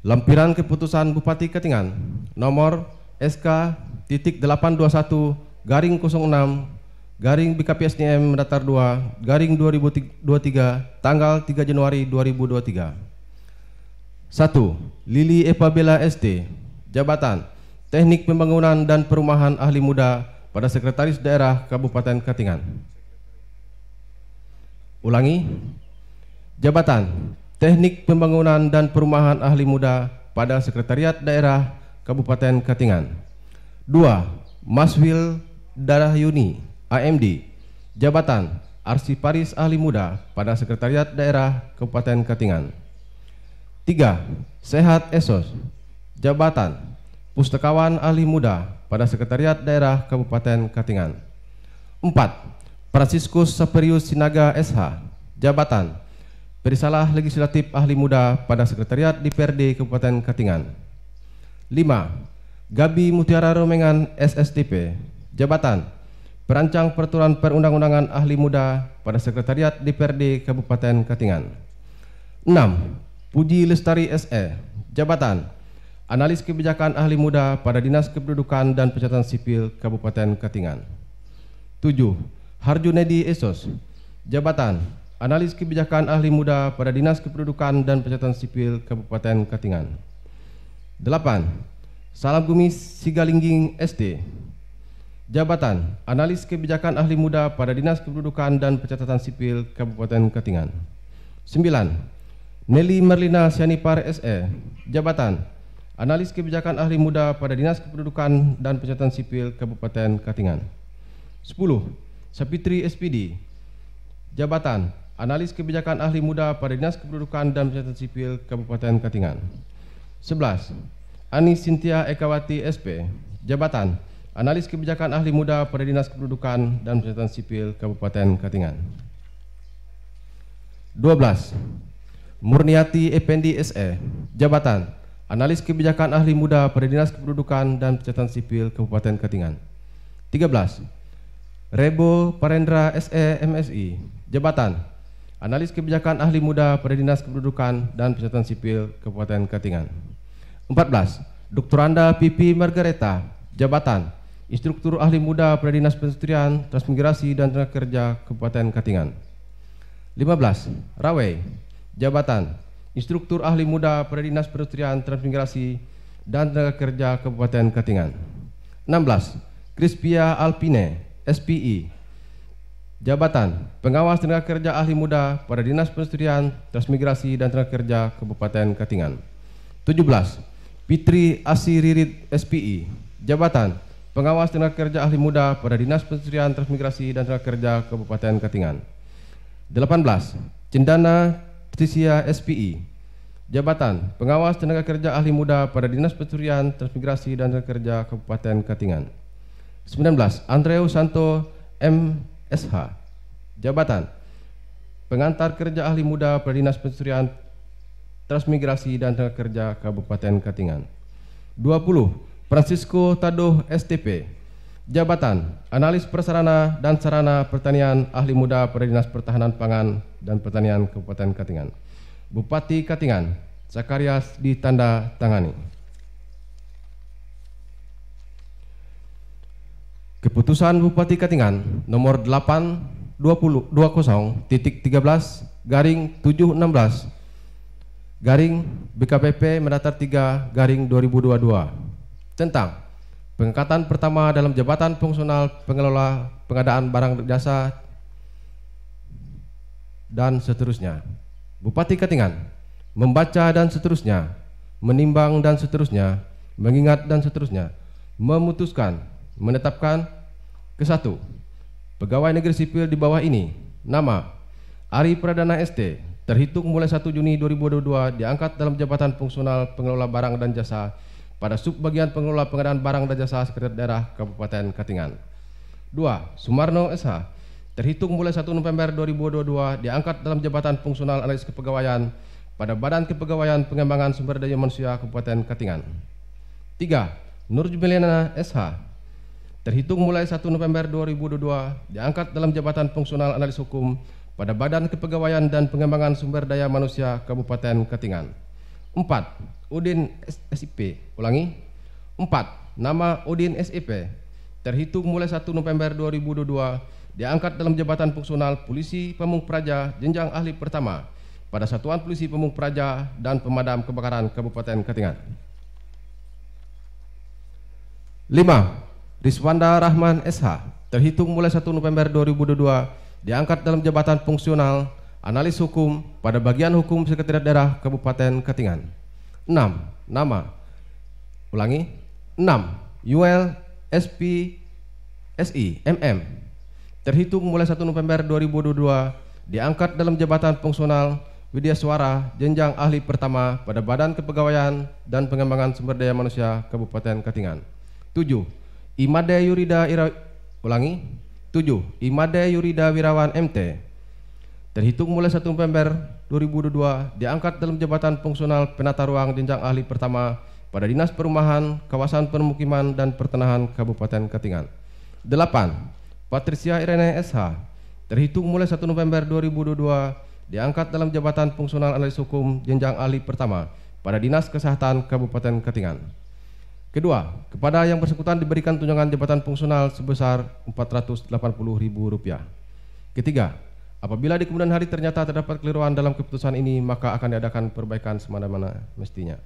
Lampiran keputusan Bupati Katingan nomor SK.821/06/BKPSDM Datar 2/2023 tanggal 3 Januari 2023. 1. Lili Eva Bella ST, jabatan Teknik Pembangunan dan Perumahan Ahli Muda pada Sekretaris Daerah Kabupaten Katingan. Ulangi, jabatan Teknik Pembangunan dan Perumahan Ahli Muda pada Sekretariat Daerah Kabupaten Katingan. 2. Maswil Darayuni AMD, jabatan Arsiparis Ahli Muda pada Sekretariat Daerah Kabupaten Katingan. 3. Sehat Esos, jabatan Pustakawan Ahli Muda pada Sekretariat Daerah Kabupaten Katingan. 4. Franciscus Saperius Sinaga SH, jabatan Perisalah Legislatif Ahli Muda pada Sekretariat DPRD Kabupaten Katingan. 5. Gabi Mutiara Romengan SSTP, jabatan Perancang Peraturan Perundang-undangan Ahli Muda pada Sekretariat DPRD Kabupaten Katingan. 6. Puji Lestari SE, jabatan Analis Kebijakan Ahli Muda pada Dinas Kependudukan dan Pencatatan Sipil Kabupaten Katingan. 7. Harjunedi Esos, jabatan Analis Kebijakan Ahli Muda pada Dinas Kependudukan dan Pencatatan Sipil Kabupaten Katingan. 8. Salam Gumis Sigalingging ST, jabatan Analis Kebijakan Ahli Muda pada Dinas Kependudukan dan Pencatatan Sipil Kabupaten Katingan. 9. Nelly Merlina Sianipar SE, jabatan Analis Kebijakan Ahli Muda pada Dinas Kependudukan dan Pencatatan Sipil Kabupaten Katingan. 10. Sapitri SPD, jabatan Analis Kebijakan Ahli Muda pada Dinas Kependudukan dan Pencatatan Sipil Kabupaten Katingan. 11. Anis Sintia Ekawati SP, jabatan Analis Kebijakan Ahli Muda pada Dinas Kependudukan dan Pencatatan Sipil Kabupaten Katingan. 12. Murniati Effendi SE, jabatan Analis Kebijakan Ahli Muda pada Dinas Kependudukan dan Pencatatan Sipil Kabupaten Katingan. 13. Rebo Parendra SE MSI, jabatan Analis Kebijakan Ahli Muda pada Dinas Kependudukan dan Pencatatan Sipil Kabupaten Katingan. 14. Dr. Pipi Margareta, jabatan Instruktur Ahli Muda pada Dinas Perindustrian, Transmigrasi dan Tenaga Kerja Kabupaten Katingan. 15. Rawei, jabatan Instruktur Ahli Muda pada Dinas Perindustrian, Transmigrasi dan Tenaga Kerja Kabupaten Katingan. 16. Crispia Alpine SPI, jabatan Pengawas Tenaga Kerja Ahli Muda pada Dinas Perindustrian, Transmigrasi dan Tenaga Kerja Kabupaten Katingan. 17. Fitri Asiririd SPI, jabatan pengawas tenaga kerja ahli muda pada Dinas Perindustrian Transmigrasi dan Tenaga Kerja Kabupaten Katingan. 18. Cendana Trisia SPI, jabatan pengawas tenaga kerja ahli muda pada Dinas Perindustrian Transmigrasi dan Tenaga Kerja Kabupaten Katingan. 19. Andreu Santo MSH, jabatan pengantar kerja ahli muda pada Dinas Perindustrian Transmigrasi dan Tenaga Kerja Kabupaten Katingan. 20. Francisco Tadoh STP, jabatan analis prasarana dan sarana pertanian ahli muda pada Dinas Pertahanan Pangan dan Pertanian Kabupaten Katingan. Bupati Katingan, Zakarias ditanda tangani. Keputusan Bupati Katingan nomor 8/20/13/716 BKPP Mendatar 3/2022 tentang pengangkatan pertama dalam jabatan fungsional pengelola pengadaan barang jasa dan seterusnya. Bupati Katingan membaca dan seterusnya, menimbang dan seterusnya, mengingat dan seterusnya, memutuskan, menetapkan ke 1. Pegawai negeri sipil di bawah ini, nama Ari Pradana ST, terhitung mulai 1 Juni 2022 diangkat dalam jabatan fungsional pengelola barang dan jasa pada subbagian pengelola pengadaan barang dan jasa Sekretariat Daerah Kabupaten Katingan. 2. Sumarno SH, terhitung mulai 1 November 2022 diangkat dalam jabatan fungsional analis kepegawaian pada Badan Kepegawaian Pengembangan Sumber Daya Manusia Kabupaten Katingan. 3. Nur Jumeliana SH, terhitung mulai 1 November 2022 diangkat dalam jabatan fungsional analis hukum pada Badan Kepegawaian dan Pengembangan Sumber Daya Manusia Kabupaten Katingan. 4. Udin SIP, ulangi. 4. Nama Udin SIP, terhitung mulai 1 November 2022 diangkat dalam jabatan fungsional Polisi Pamung Praja jenjang ahli pertama pada Satuan Polisi Pamung Praja dan Pemadam Kebakaran Kabupaten Katingan. 5. Riswanda Rahman SH, terhitung mulai 1 November 2022 diangkat dalam jabatan fungsional analis hukum pada bagian hukum Sekretariat Daerah Kabupaten Katingan. 6. Nama, ulangi. 6. Yuel SP SI MM, terhitung mulai 1 November 2022 diangkat dalam jabatan fungsional Widya Suara jenjang ahli pertama pada Badan Kepegawaian dan Pengembangan Sumber Daya Manusia Kabupaten Katingan. 7. Imade Yurida ulangi. 7. Imade Yurida Wirawan MT, terhitung mulai 1 November 2022 diangkat dalam jabatan fungsional penata ruang jenjang ahli pertama pada Dinas Perumahan, Kawasan Permukiman dan Pertanahan Kabupaten Katingan. 8. Patricia Irene SH, terhitung mulai 1 November 2022 diangkat dalam jabatan fungsional analis hukum jenjang ahli pertama pada Dinas Kesehatan Kabupaten Katingan. Kedua, kepada yang bersangkutan diberikan tunjangan jabatan fungsional sebesar Rp480.000. Ketiga, apabila di kemudian hari ternyata terdapat kekeliruan dalam keputusan ini, maka akan diadakan perbaikan semana-mana mestinya.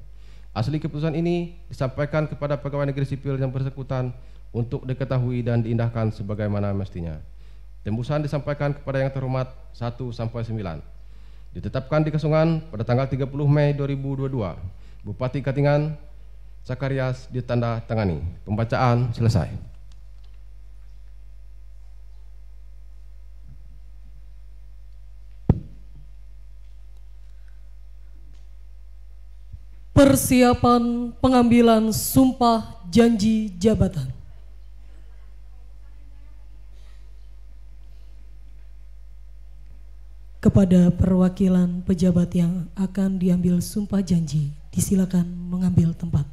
Asli keputusan ini disampaikan kepada pegawai negeri sipil yang bersangkutan untuk diketahui dan diindahkan sebagaimana mestinya. Tembusan disampaikan kepada yang terhormat 1 sampai 9. Ditetapkan di Kasungan pada tanggal 30 Mei 2022. Bupati Katingan Zakarias ditanda tangani. Pembacaan selesai. Persiapan pengambilan sumpah janji jabatan. Kepada perwakilan pejabat yang akan diambil sumpah janji, disilakan mengambil tempat.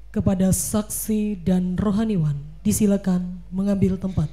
Kepada saksi dan rohaniwan, disilakan mengambil tempat.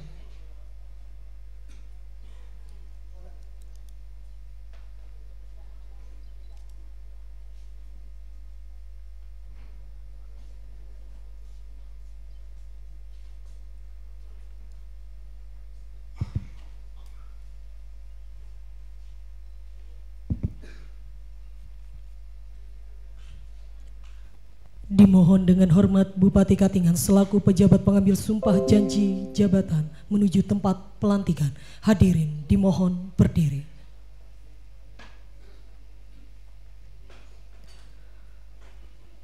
Dimohon dengan hormat Bupati Katingan selaku pejabat pengambil sumpah janji jabatan menuju tempat pelantikan. Hadirin dimohon berdiri.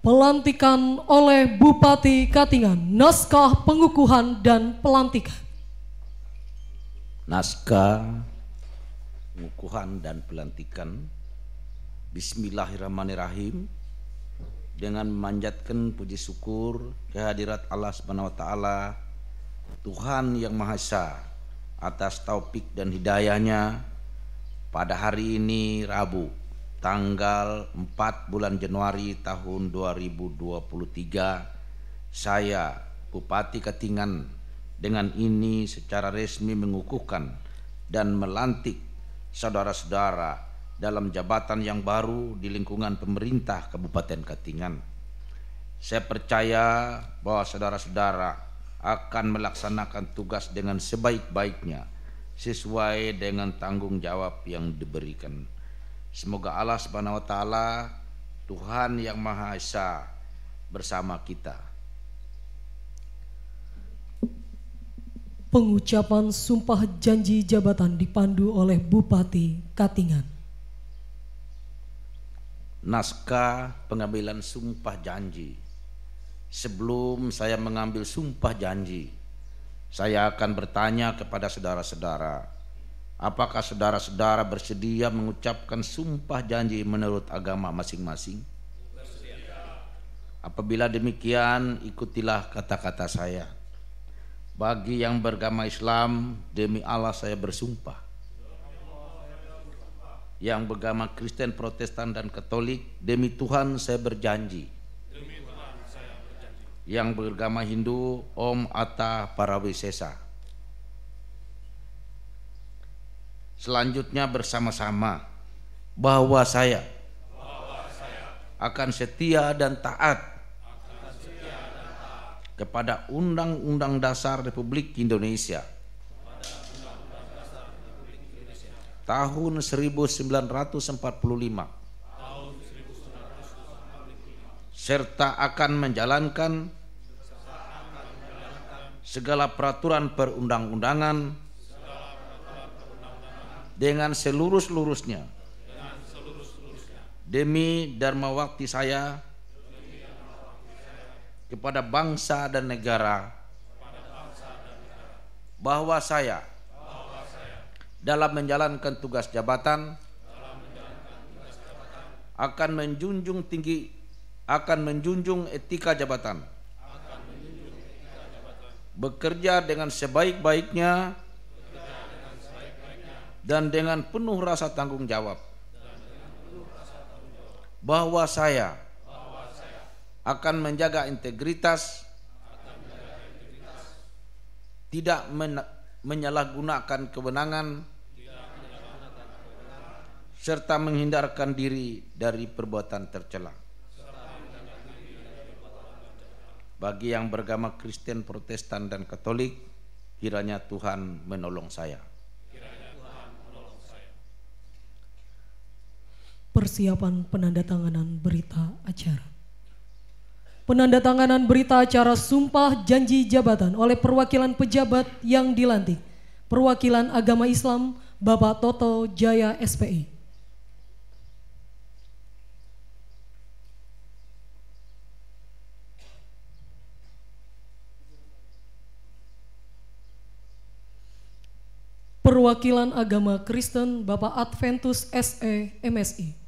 Pelantikan oleh Bupati Katingan, naskah pengukuhan dan pelantikan. Naskah pengukuhan dan pelantikan. Bismillahirrahmanirrahim. Dengan memanjatkan puji syukur kehadirat Allah Subhanahu wa taala, Tuhan yang Maha Esa, atas taufik dan hidayahnya pada hari ini Rabu tanggal 4 bulan Januari tahun 2023, saya Bupati Katingan dengan ini secara resmi mengukuhkan dan melantik saudara-saudara dalam jabatan yang baru di lingkungan pemerintah Kabupaten Katingan. Saya percaya bahwa saudara-saudara akan melaksanakan tugas dengan sebaik-baiknya sesuai dengan tanggung jawab yang diberikan. Semoga Allah Subhanahu wa taala, Tuhan yang Maha Esa bersama kita. Pengucapan sumpah janji jabatan dipandu oleh Bupati Katingan. Naskah pengambilan sumpah janji. Sebelum saya mengambil sumpah janji, saya akan bertanya kepada saudara-saudara, apakah saudara-saudara bersedia mengucapkan sumpah janji menurut agama masing-masing? Apabila demikian, ikutilah kata-kata saya. Bagi yang beragama Islam, demi Allah saya bersumpah. Yang beragama Kristen, Protestan, dan Katolik, demi Tuhan saya berjanji. Yang beragama Hindu, Om Atta Parawisesa. Selanjutnya bersama-sama bahwa saya akan setia dan taat kepada Undang-Undang Dasar Republik Indonesia tahun 1945 serta akan menjalankan segala peraturan perundang-undangan dengan seluruh-seluruhnya demi dharma bakti saya kepada bangsa dan negara, bahwa saya dalam menjalankan tugas jabatan akan menjunjung etika jabatan, bekerja dengan sebaik-baiknya dan dengan penuh rasa tanggung jawab, bahwa saya akan menjaga integritas, tidak menyalahgunakan kewenangan, serta menghindarkan diri dari perbuatan tercela. Bagi yang beragama Kristen, Protestan, dan Katolik, kiranya Tuhan menolong saya. Persiapan penandatanganan berita acara. Penandatanganan berita acara sumpah janji jabatan oleh perwakilan pejabat yang dilantik. Perwakilan Agama Islam Bapak Toto Jaya SPI. Perwakilan Agama Kristen Bapak Adventus SE MSI.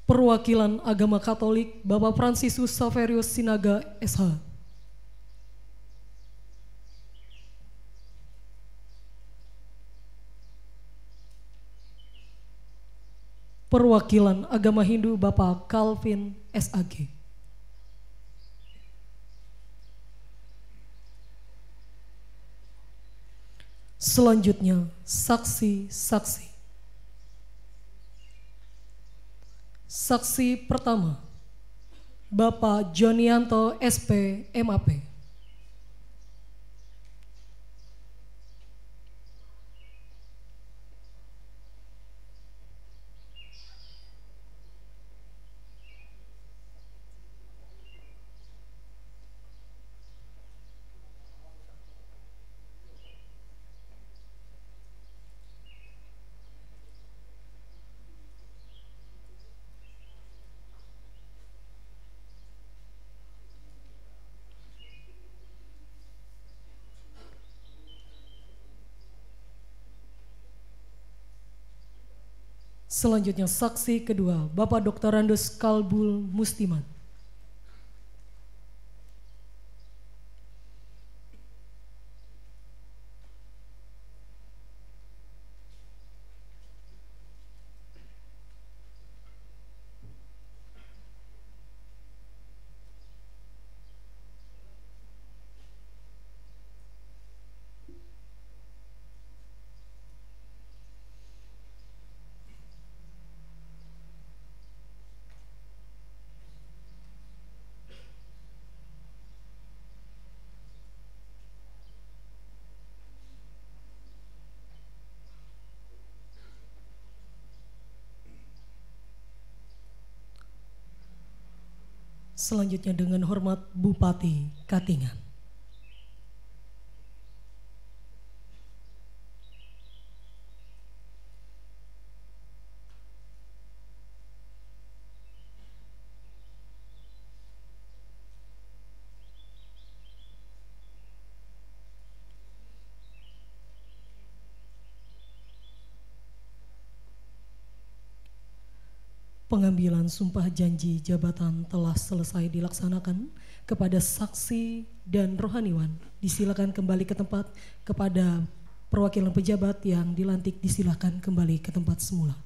Perwakilan Agama Katolik Bapak Fransiskus Saverius Sinaga SH. Perwakilan Agama Hindu Bapak Calvin SAG. Selanjutnya saksi-saksi. Saksi pertama, Bapak Jonianto SP MAP. Selanjutnya saksi kedua, Bapak Dr. Randus Kalbul Mustiman. Selanjutnya dengan hormat Bupati Katingan. Pengambilan sumpah janji jabatan telah selesai dilaksanakan. Kepada saksi dan rohaniwan disilakan kembali ke tempat. Kepada perwakilan pejabat yang dilantik disilakan kembali ke tempat semula.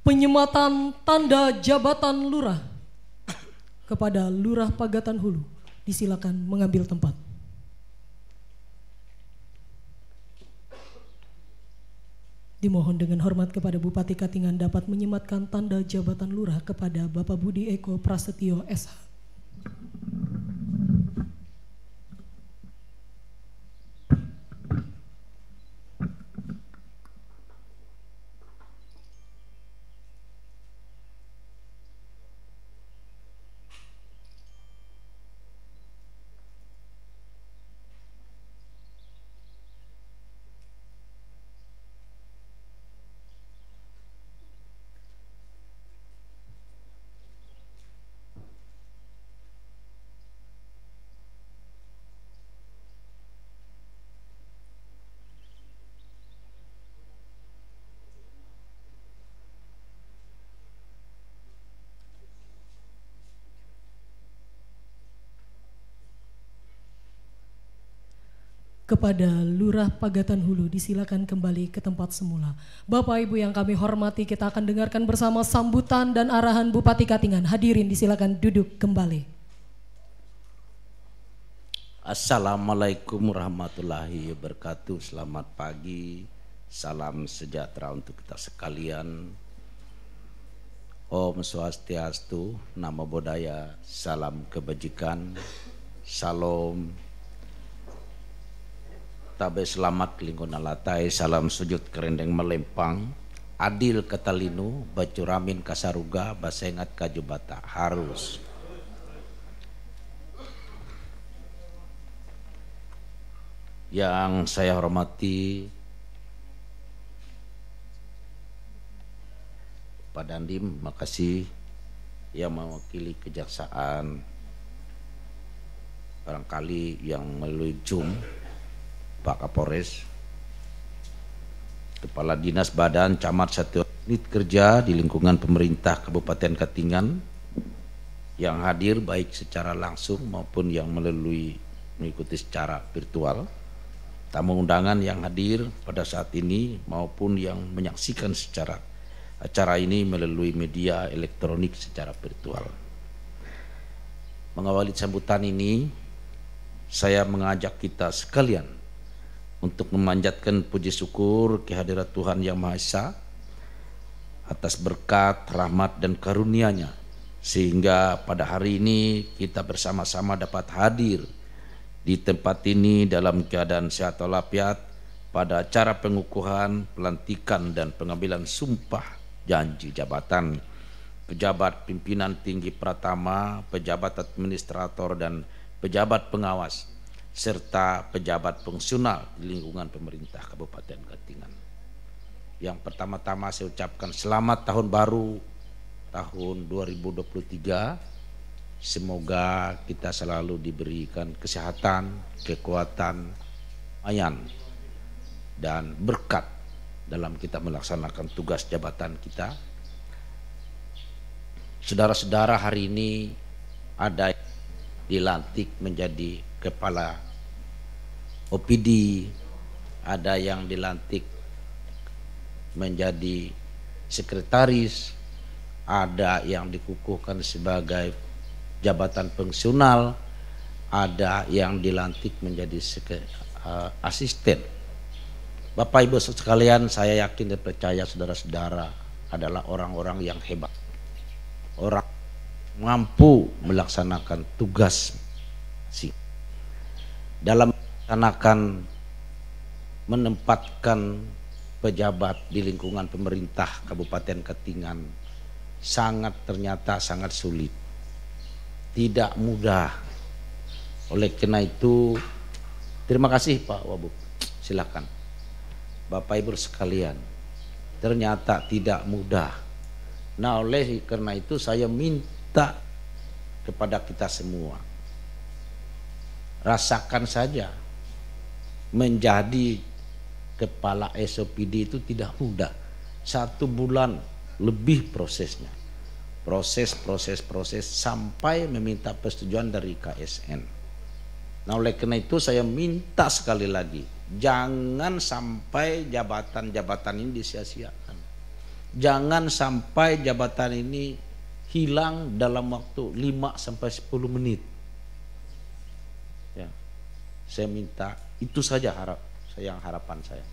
Penyematan tanda jabatan lurah kepada Lurah Pagatan Hulu disilakan mengambil tempat. Dimohon dengan hormat kepada Bupati Katingan dapat menyematkan tanda jabatan lurah kepada Bapak Budi Eko Prasetyo SH. Kepada Lurah Pagatan Hulu disilakan kembali ke tempat semula. Bapak Ibu yang kami hormati, kita akan dengarkan bersama sambutan dan arahan Bupati Katingan. Hadirin disilakan duduk kembali. Assalamualaikum warahmatullahi wabarakatuh. Selamat pagi, salam sejahtera untuk kita sekalian. Om Swastiastu, Namo Buddhaya, salam kebajikan, salam tabe selamat lingkungan latai, salam sujud kerendeng melempang, adil katalinu, bacuramin kasaruga, basengat kajubata, harus. Yang saya hormati Pak Dandim, makasih yang mewakili kejaksaan, barangkali yang melalui Zoom, Pak Kapolres, Kepala Dinas Badan Camat Satu Unit Kerja di lingkungan pemerintah Kabupaten Katingan yang hadir baik secara langsung maupun yang mengikuti secara virtual, tamu undangan yang hadir pada saat ini maupun yang menyaksikan secara acara ini melalui media elektronik secara virtual. Mengawali sambutan ini, saya mengajak kita sekalian untuk memanjatkan puji syukur kehadirat Tuhan Yang Maha Esa atas berkat, rahmat dan karunia-Nya, sehingga pada hari ini kita bersama-sama dapat hadir di tempat ini dalam keadaan sehat walafiat pada acara pengukuhan, pelantikan dan pengambilan sumpah janji jabatan pejabat pimpinan tinggi pratama, pejabat administrator dan pejabat pengawas serta pejabat fungsional di lingkungan pemerintah Kabupaten Katingan. Yang pertama-tama saya ucapkan selamat tahun baru tahun 2023 Semoga kita selalu diberikan kesehatan, kekuatan, ayan, dan berkat dalam kita melaksanakan tugas jabatan kita. Saudara-saudara, hari ini ada yang dilantik menjadi kepala OPD, ada yang dilantik menjadi sekretaris, ada yang dikukuhkan sebagai jabatan fungsional, ada yang dilantik menjadi asisten. Bapak Ibu sekalian, saya yakin dan percaya saudara-saudara adalah orang-orang yang hebat, orang mampu melaksanakan tugas dalam melaksanakan menempatkan pejabat di lingkungan pemerintah Kabupaten Katingan ternyata sangat sulit, tidak mudah. Oleh karena itu, terima kasih Pak Wabub, silakan. Bapak Ibu sekalian, ternyata tidak mudah. Nah, oleh karena itu saya minta kepada kita semua, rasakan saja menjadi kepala SOPD itu tidak mudah. 1 bulan lebih prosesnya, proses sampai meminta persetujuan dari KSN. Nah, oleh karena itu saya minta sekali lagi, jangan sampai jabatan-jabatan ini disia-siakan. Jangan sampai jabatan ini hilang dalam waktu 5-10 menit. Ya, saya minta itu saja harapan saya.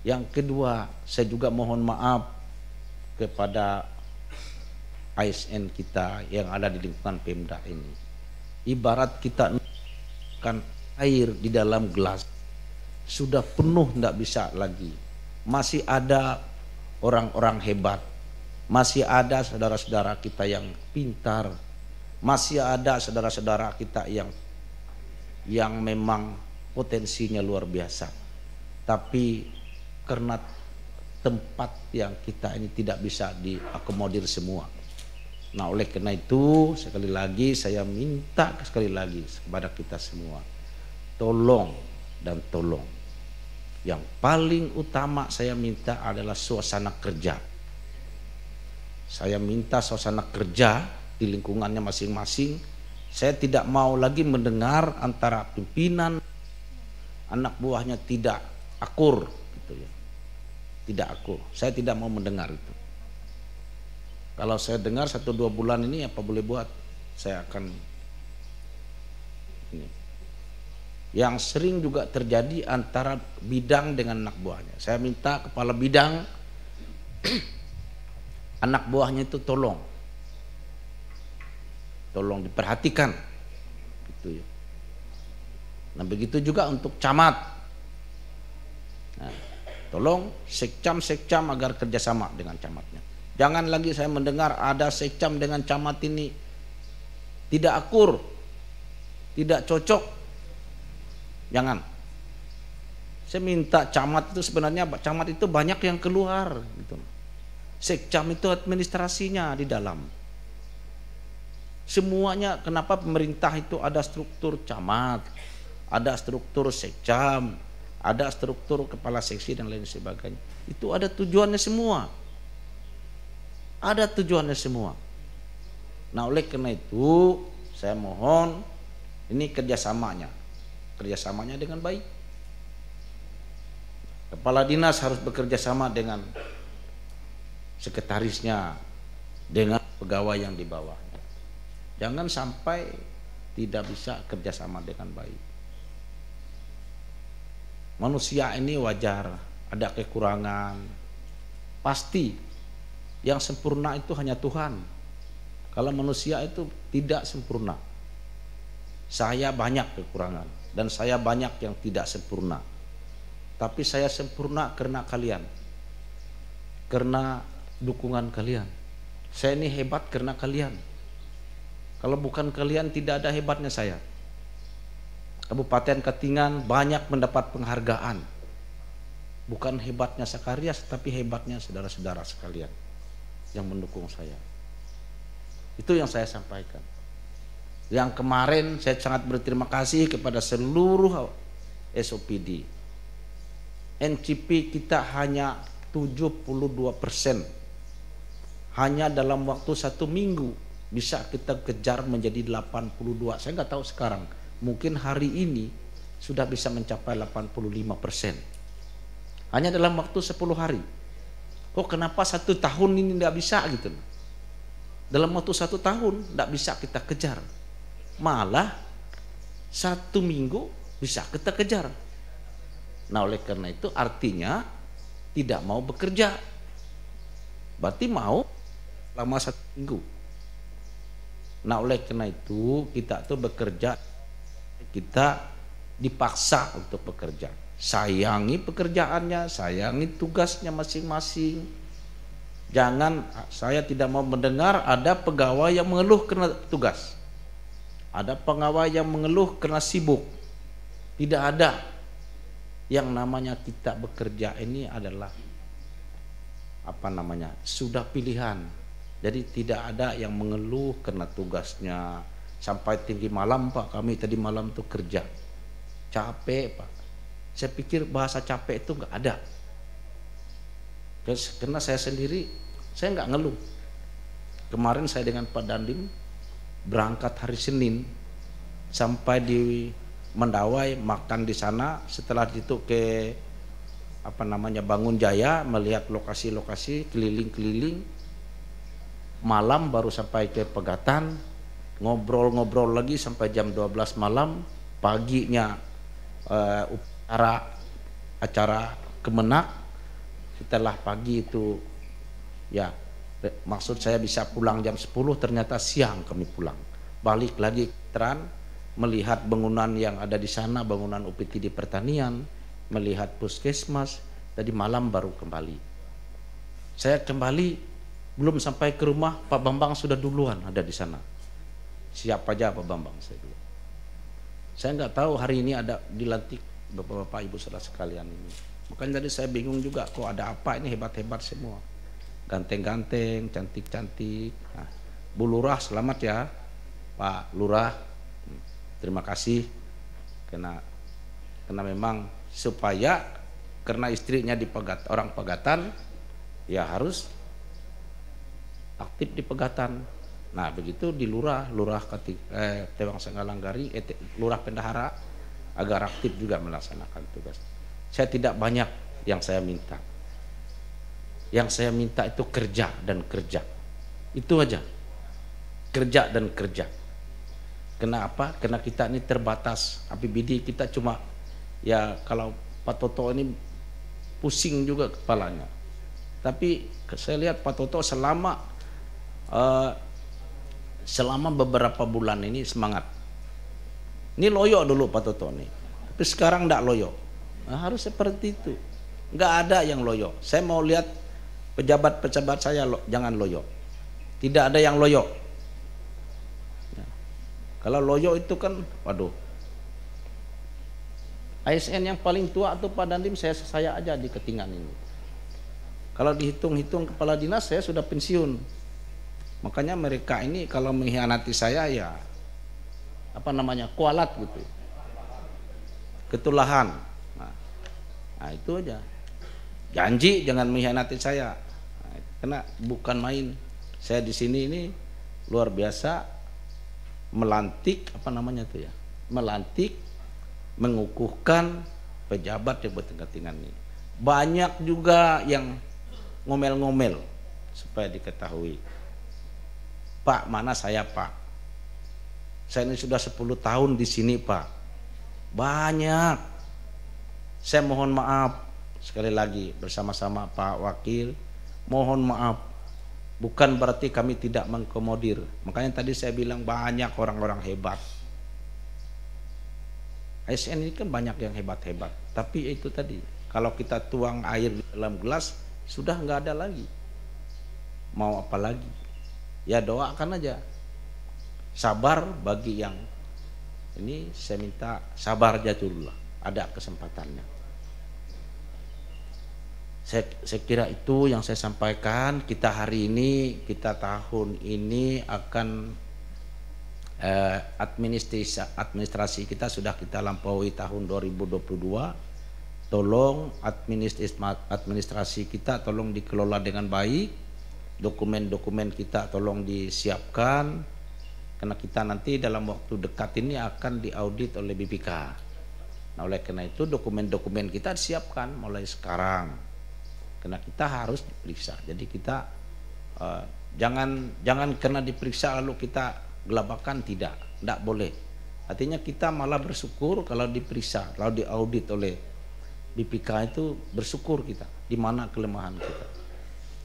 Yang kedua, saya juga mohon maaf kepada ASN kita yang ada di lingkungan Pemda ini. Ibarat kita kan air di dalam gelas, sudah penuh, tidak bisa lagi. Masih ada orang-orang hebat, masih ada saudara-saudara kita yang pintar, masih ada saudara-saudara kita yang memang potensinya luar biasa. Tapi karena tempat yang kita ini tidak bisa diakomodir semua. Nah, oleh karena itu sekali lagi saya minta kepada kita semua, tolong dan tolong. Yang paling utama saya minta adalah suasana kerja. Saya minta suasana kerja di lingkungannya masing-masing. Saya tidak mau lagi mendengar antara pimpinan anak buahnya tidak akur gitu ya. Tidak akur. Saya tidak mau mendengar itu. Kalau saya dengar 1-2 bulan ini apa boleh buat, saya akan ini. Yang sering juga terjadi antara bidang dengan anak buahnya. Saya minta kepala bidang anak buahnya itu tolong diperhatikan gitu ya. Nah, begitu juga untuk camat. Nah, tolong sekcam agar kerjasama dengan camatnya. Jangan lagi saya mendengar ada sekcam dengan camat ini tidak akur, tidak cocok. Jangan. Saya minta camat itu banyak yang keluar gitu. Sekcam itu administrasinya di dalam. Semuanya, kenapa pemerintah itu ada struktur camat, ada struktur sekcam, ada struktur kepala seksi dan lain sebagainya. Itu ada tujuannya semua. Ada tujuannya semua. Nah, oleh karena itu saya mohon ini kerjasamanya dengan baik. Kepala dinas harus bekerja sama dengan sekretarisnya, dengan pegawai yang di bawahnya. Jangan sampai tidak bisa kerjasama dengan baik. Manusia ini wajar, ada kekurangan. Pasti yang sempurna itu hanya Tuhan. Kalau manusia itu tidak sempurna. Saya banyak kekurangan dan saya banyak yang tidak sempurna. Tapi saya sempurna karena kalian. Karena dukungan kalian. Saya ini hebat karena kalian. Kalau bukan kalian tidak ada hebatnya saya. Kabupaten Katingan banyak mendapat penghargaan. Bukan hebatnya Sakarias, tapi hebatnya saudara-saudara sekalian yang mendukung saya. Itu yang saya sampaikan. Yang kemarin saya sangat berterima kasih kepada seluruh SOPD. NCP kita hanya 72%. Hanya dalam waktu 1 minggu bisa kita kejar menjadi 82. Saya nggak tahu sekarang. Mungkin hari ini sudah bisa mencapai 85%. Hanya dalam waktu 10 hari. Kok kenapa 1 tahun ini nggak bisa gitu? Dalam waktu 1 tahun nggak bisa kita kejar. Malah 1 minggu bisa kita kejar. Nah oleh karena itu artinya tidak mau bekerja. Berarti mau lama 1 minggu. Nah oleh karena itu kita tuh bekerja, kita dipaksa untuk bekerja. Sayangi pekerjaannya, sayangi tugasnya masing-masing. Jangan, saya tidak mau mendengar ada pegawai yang mengeluh karena tugas. Ada pegawai yang mengeluh karena sibuk. Tidak ada. Yang namanya kita bekerja ini adalah sudah pilihan. Jadi tidak ada yang mengeluh karena tugasnya. Sampai tinggi malam Pak, kami tadi malam tuh kerja. Capek Pak. Saya pikir bahasa capek itu nggak ada. Karena saya sendiri, saya nggak ngeluh. Kemarin saya dengan Pak Dandim berangkat hari Senin sampai di Mendawai, makan di sana. Setelah itu ke Bangun Jaya, melihat lokasi-lokasi, keliling-keliling. Malam baru sampai ke Pegatan, ngobrol-ngobrol lagi sampai jam 12 malam. Paginya acara Kemenak. Setelah pagi itu ya maksud saya bisa pulang jam 10, ternyata siang kami pulang. Balik lagi ke Tran, melihat bangunan yang ada di sana, bangunan UPTD Pertanian, melihat puskesmas. Tadi malam baru kembali. Saya kembali belum sampai ke rumah, Pak Bambang sudah duluan ada di sana. Siap aja Pak Bambang, saya bilang. Saya nggak tahu hari ini ada dilantik Bapak-bapak Ibu saudara sekalian ini. Makanya tadi saya bingung juga, kok ada apa ini, hebat-hebat semua. Ganteng-ganteng, cantik-cantik. Nah, Bu Lurah selamat ya, Pak Lurah. Terima kasih karena memang supaya karena istrinya orang Pegatan ya harus aktif di Pegatan. Nah begitu di Lurah Tewang Senggalanggari, Lurah Pendahara agar aktif juga melaksanakan tugas. Saya tidak banyak yang saya minta. Yang saya minta itu kerja dan kerja. Itu aja. Kerja dan kerja. Kenapa? Karena kita ini terbatas. APBD kita cuma ya kalau Pak Toto ini pusing juga kepalanya. Tapi saya lihat Pak Toto selama beberapa bulan ini semangat. Ini loyo dulu Pak Toto nih, tapi sekarang enggak loyo. Nah, harus seperti itu. Enggak ada yang loyo. Saya mau lihat pejabat-pejabat saya jangan loyo. Tidak ada yang loyo. Ya. Kalau loyo itu kan, waduh. ASN yang paling tua tuh Pak Dandim saya aja di Ketingan ini. Kalau dihitung-hitung kepala dinas saya sudah pensiun. Makanya mereka ini kalau mengkhianati saya ya kualat gitu, ketulahan. Nah itu aja. Janji jangan mengkhianati saya. Nah, karena bukan main. Saya di sini ini luar biasa melantik melantik, mengukuhkan pejabat yang bertingkat-tingkat ini. Banyak juga yang ngomel-ngomel supaya diketahui. Pak, mana saya Pak? Saya ini sudah 10 tahun di sini Pak. Banyak. Saya mohon maaf sekali lagi bersama-sama Pak Wakil. Mohon maaf. Bukan berarti kami tidak mengakomodir. Makanya tadi saya bilang banyak orang-orang hebat. ASN ini kan banyak yang hebat-hebat. Tapi itu tadi, kalau kita tuang air di dalam gelas sudah nggak ada lagi. Mau apa lagi? Ya doakan aja. Sabar bagi yang ini, saya minta sabar aja dulu lah. Ada kesempatannya. Saya kira itu yang saya sampaikan. Kita hari ini, kita tahun ini akan administrasi kita sudah kita lampaui tahun 2022. Tolong administrasi kita tolong dikelola dengan baik, dokumen-dokumen kita tolong disiapkan, karena kita nanti dalam waktu dekat ini akan diaudit oleh BPK. Nah, oleh karena itu dokumen-dokumen kita disiapkan mulai sekarang, karena kita harus diperiksa. Jadi kita jangan karena diperiksa lalu kita gelabakan, tidak boleh. Artinya kita malah bersyukur kalau diperiksa, kalau diaudit oleh BPK itu bersyukur kita di mana kelemahan kita.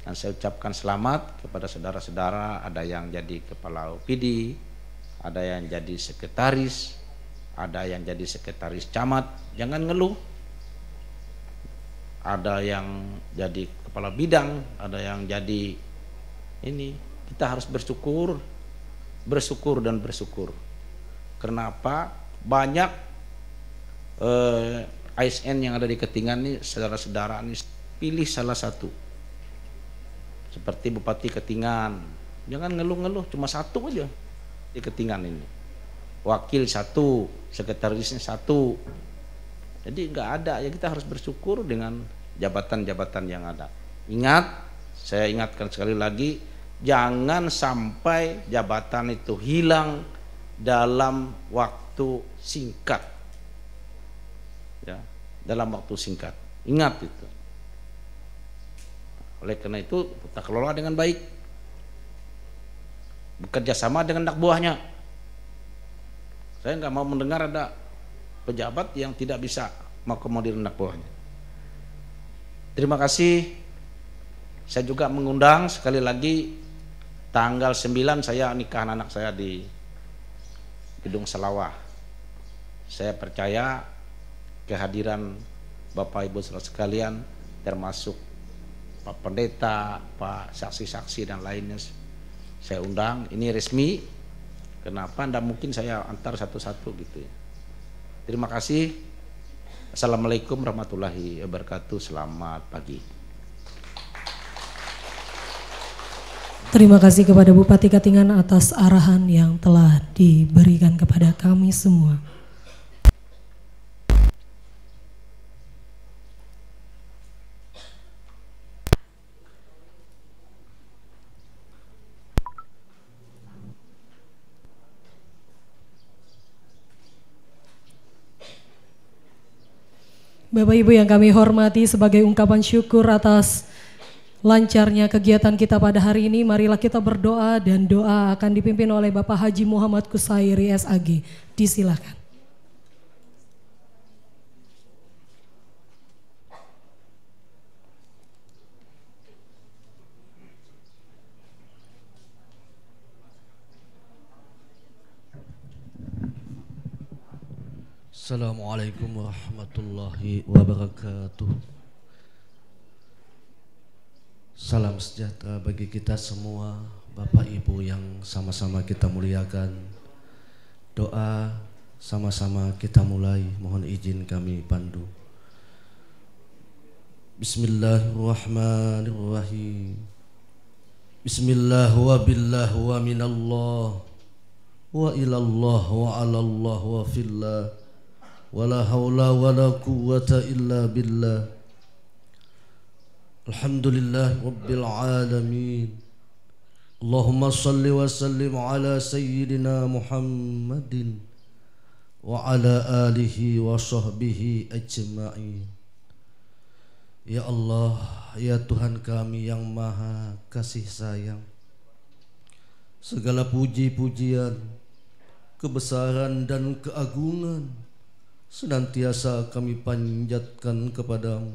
Dan saya ucapkan selamat kepada saudara-saudara, ada yang jadi kepala OPD, ada yang jadi sekretaris, ada yang jadi sekretaris camat, jangan ngeluh. Ada yang jadi kepala bidang, ada yang jadi ini, kita harus bersyukur dan bersyukur. Kenapa? Banyak ASN yang ada di Katingan ini, saudara-saudara ini pilih salah satu. Seperti Bupati Katingan, jangan ngeluh-ngeluh, cuma satu aja di Katingan ini. Wakil satu, sekretarisnya satu. Jadi nggak ada, ya kita harus bersyukur dengan jabatan-jabatan yang ada. Ingat, saya ingatkan sekali lagi, jangan sampai jabatan itu hilang dalam waktu singkat. Ya, dalam waktu singkat. Ingat itu. Oleh karena itu kita kelola dengan baik. Bekerja sama dengan anak buahnya. Saya nggak mau mendengar ada pejabat yang tidak bisa mengakomodir anak buahnya. Terima kasih. Saya juga mengundang sekali lagi tanggal 9 saya nikahan anak saya di Gedung Selawah. Saya percaya kehadiran Bapak Ibu saudara sekalian, termasuk Pak Pendeta, Pak saksi-saksi dan lainnya, saya undang. Ini resmi. Kenapa? Nggak mungkin saya antar satu-satu gitu ya. Terima kasih. Assalamualaikum warahmatullahi wabarakatuh. Selamat pagi. Terima kasih kepada Bupati Katingan atas arahan yang telah diberikan kepada kami semua. Bapak Ibu yang kami hormati, sebagai ungkapan syukur atas lancarnya kegiatan kita pada hari ini, marilah kita berdoa, dan doa akan dipimpin oleh Bapak Haji Muhammad Kusairi SAG. Disilakan. Assalamualaikum warahmatullahi wabarakatuh. Salam sejahtera bagi kita semua, Bapak Ibu yang sama-sama kita muliakan. Doa sama-sama kita mulai, mohon izin kami pandu. Bismillahirrahmanirrahim. Bismillah wa billah wa minallah wa ilallah wa alallah wa fillah. Wala haula wala quwwata illa billah. Alhamdulillah rabbil alamin. Allahumma salli wa sallim ala sayyidina Muhammadin wa ala alihi wa sahbihi ajma'in. Ya Allah, ya Tuhan kami yang maha kasih sayang, segala puji-pujian, kebesaran dan keagungan senantiasa kami panjatkan kepadamu.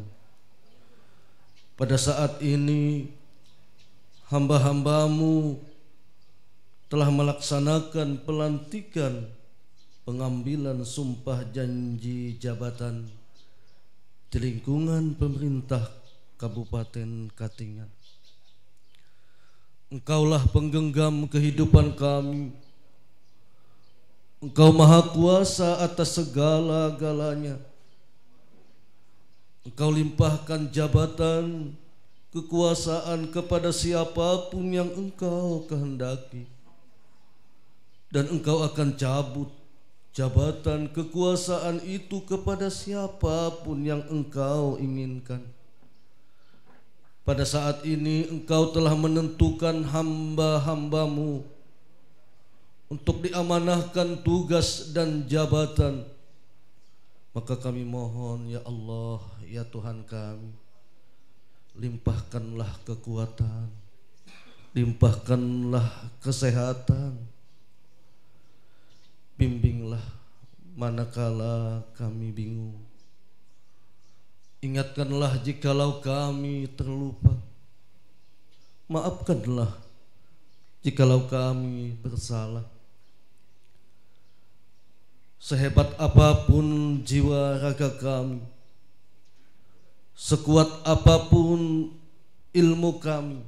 Pada saat ini hamba-hambamu telah melaksanakan pelantikan pengambilan sumpah janji jabatan di lingkungan pemerintah Kabupaten Katingan. Engkaulah penggenggam kehidupan kami. Engkau maha kuasa atas segala-galanya. Engkau limpahkan jabatan, kekuasaan kepada siapapun yang Engkau kehendaki. dan engkau akan cabut jabatan kekuasaan itu kepada siapapun yang engkau inginkan. Pada saat ini engkau telah menentukan hamba-hambamu untuk diamanahkan tugas dan jabatan. Maka kami mohon ya Allah, ya Tuhan kami, limpahkanlah kekuatan, limpahkanlah kesehatan, bimbinglah manakala kami bingung, ingatkanlah jikalau kami terlupa, maafkanlah jikalau kami bersalah. Sehebat apapun jiwa raga kami, sekuat apapun ilmu kami,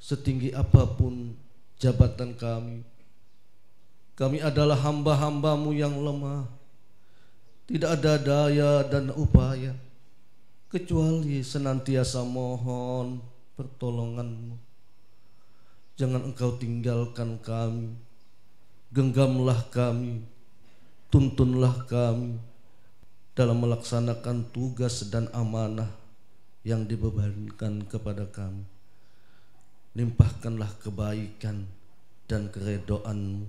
setinggi apapun jabatan kami, kami adalah hamba-hambamu yang lemah. Tidak ada daya dan upaya kecuali senantiasa mohon pertolonganmu. Jangan engkau tinggalkan kami, genggamlah kami, tuntunlah kami dalam melaksanakan tugas dan amanah yang dibebankan kepada kami. Limpahkanlah kebaikan dan keredoan-Mu,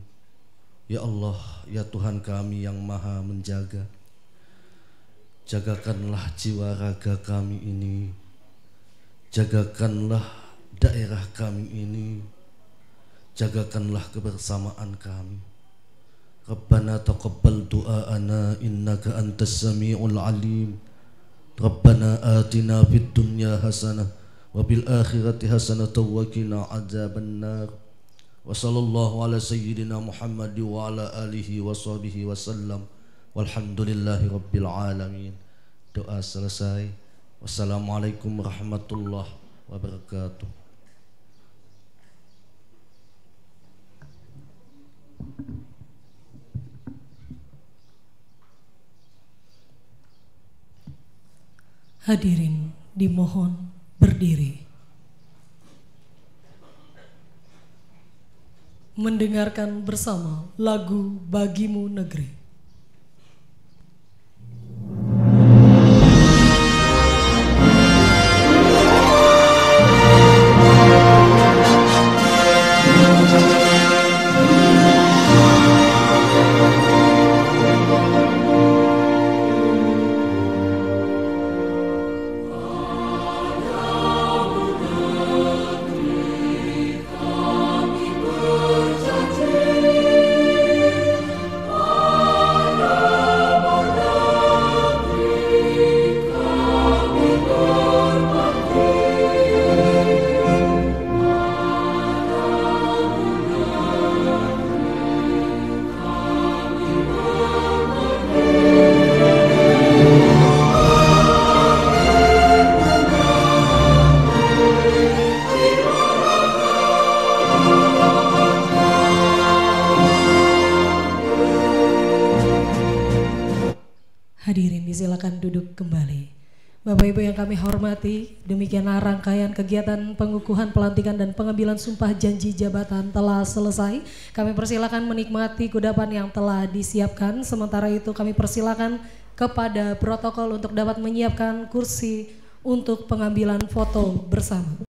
ya Allah, ya Tuhan kami yang maha menjaga. Jagakanlah jiwa raga kami ini, jagakanlah daerah kami ini, jagakanlah kebersamaan kami. Rabbana taqabbal du'aana innaka antas sami'ul alim. Rabbana atina fid dunya hasanah wa bil akhirati hasanatan wa qina adzabannar. Wa sallallahu ala sayyidina Muhammad wa ala alihi wa sahbihi wa sallam. Walhamdulillahi rabbil alamin. Doa selesai. Wassalamualaikum warahmatullahi wabarakatuh. Hadirin dimohon berdiri. Mendengarkan bersama lagu Bagimu Negeri. Hadirin disilakan duduk kembali. Bapak Ibu yang kami hormati, demikianlah rangkaian kegiatan pengukuhan, pelantikan dan pengambilan sumpah janji jabatan telah selesai. Kami persilakan menikmati kudapan yang telah disiapkan. Sementara itu kami persilakan kepada protokol untuk dapat menyiapkan kursi untuk pengambilan foto bersama.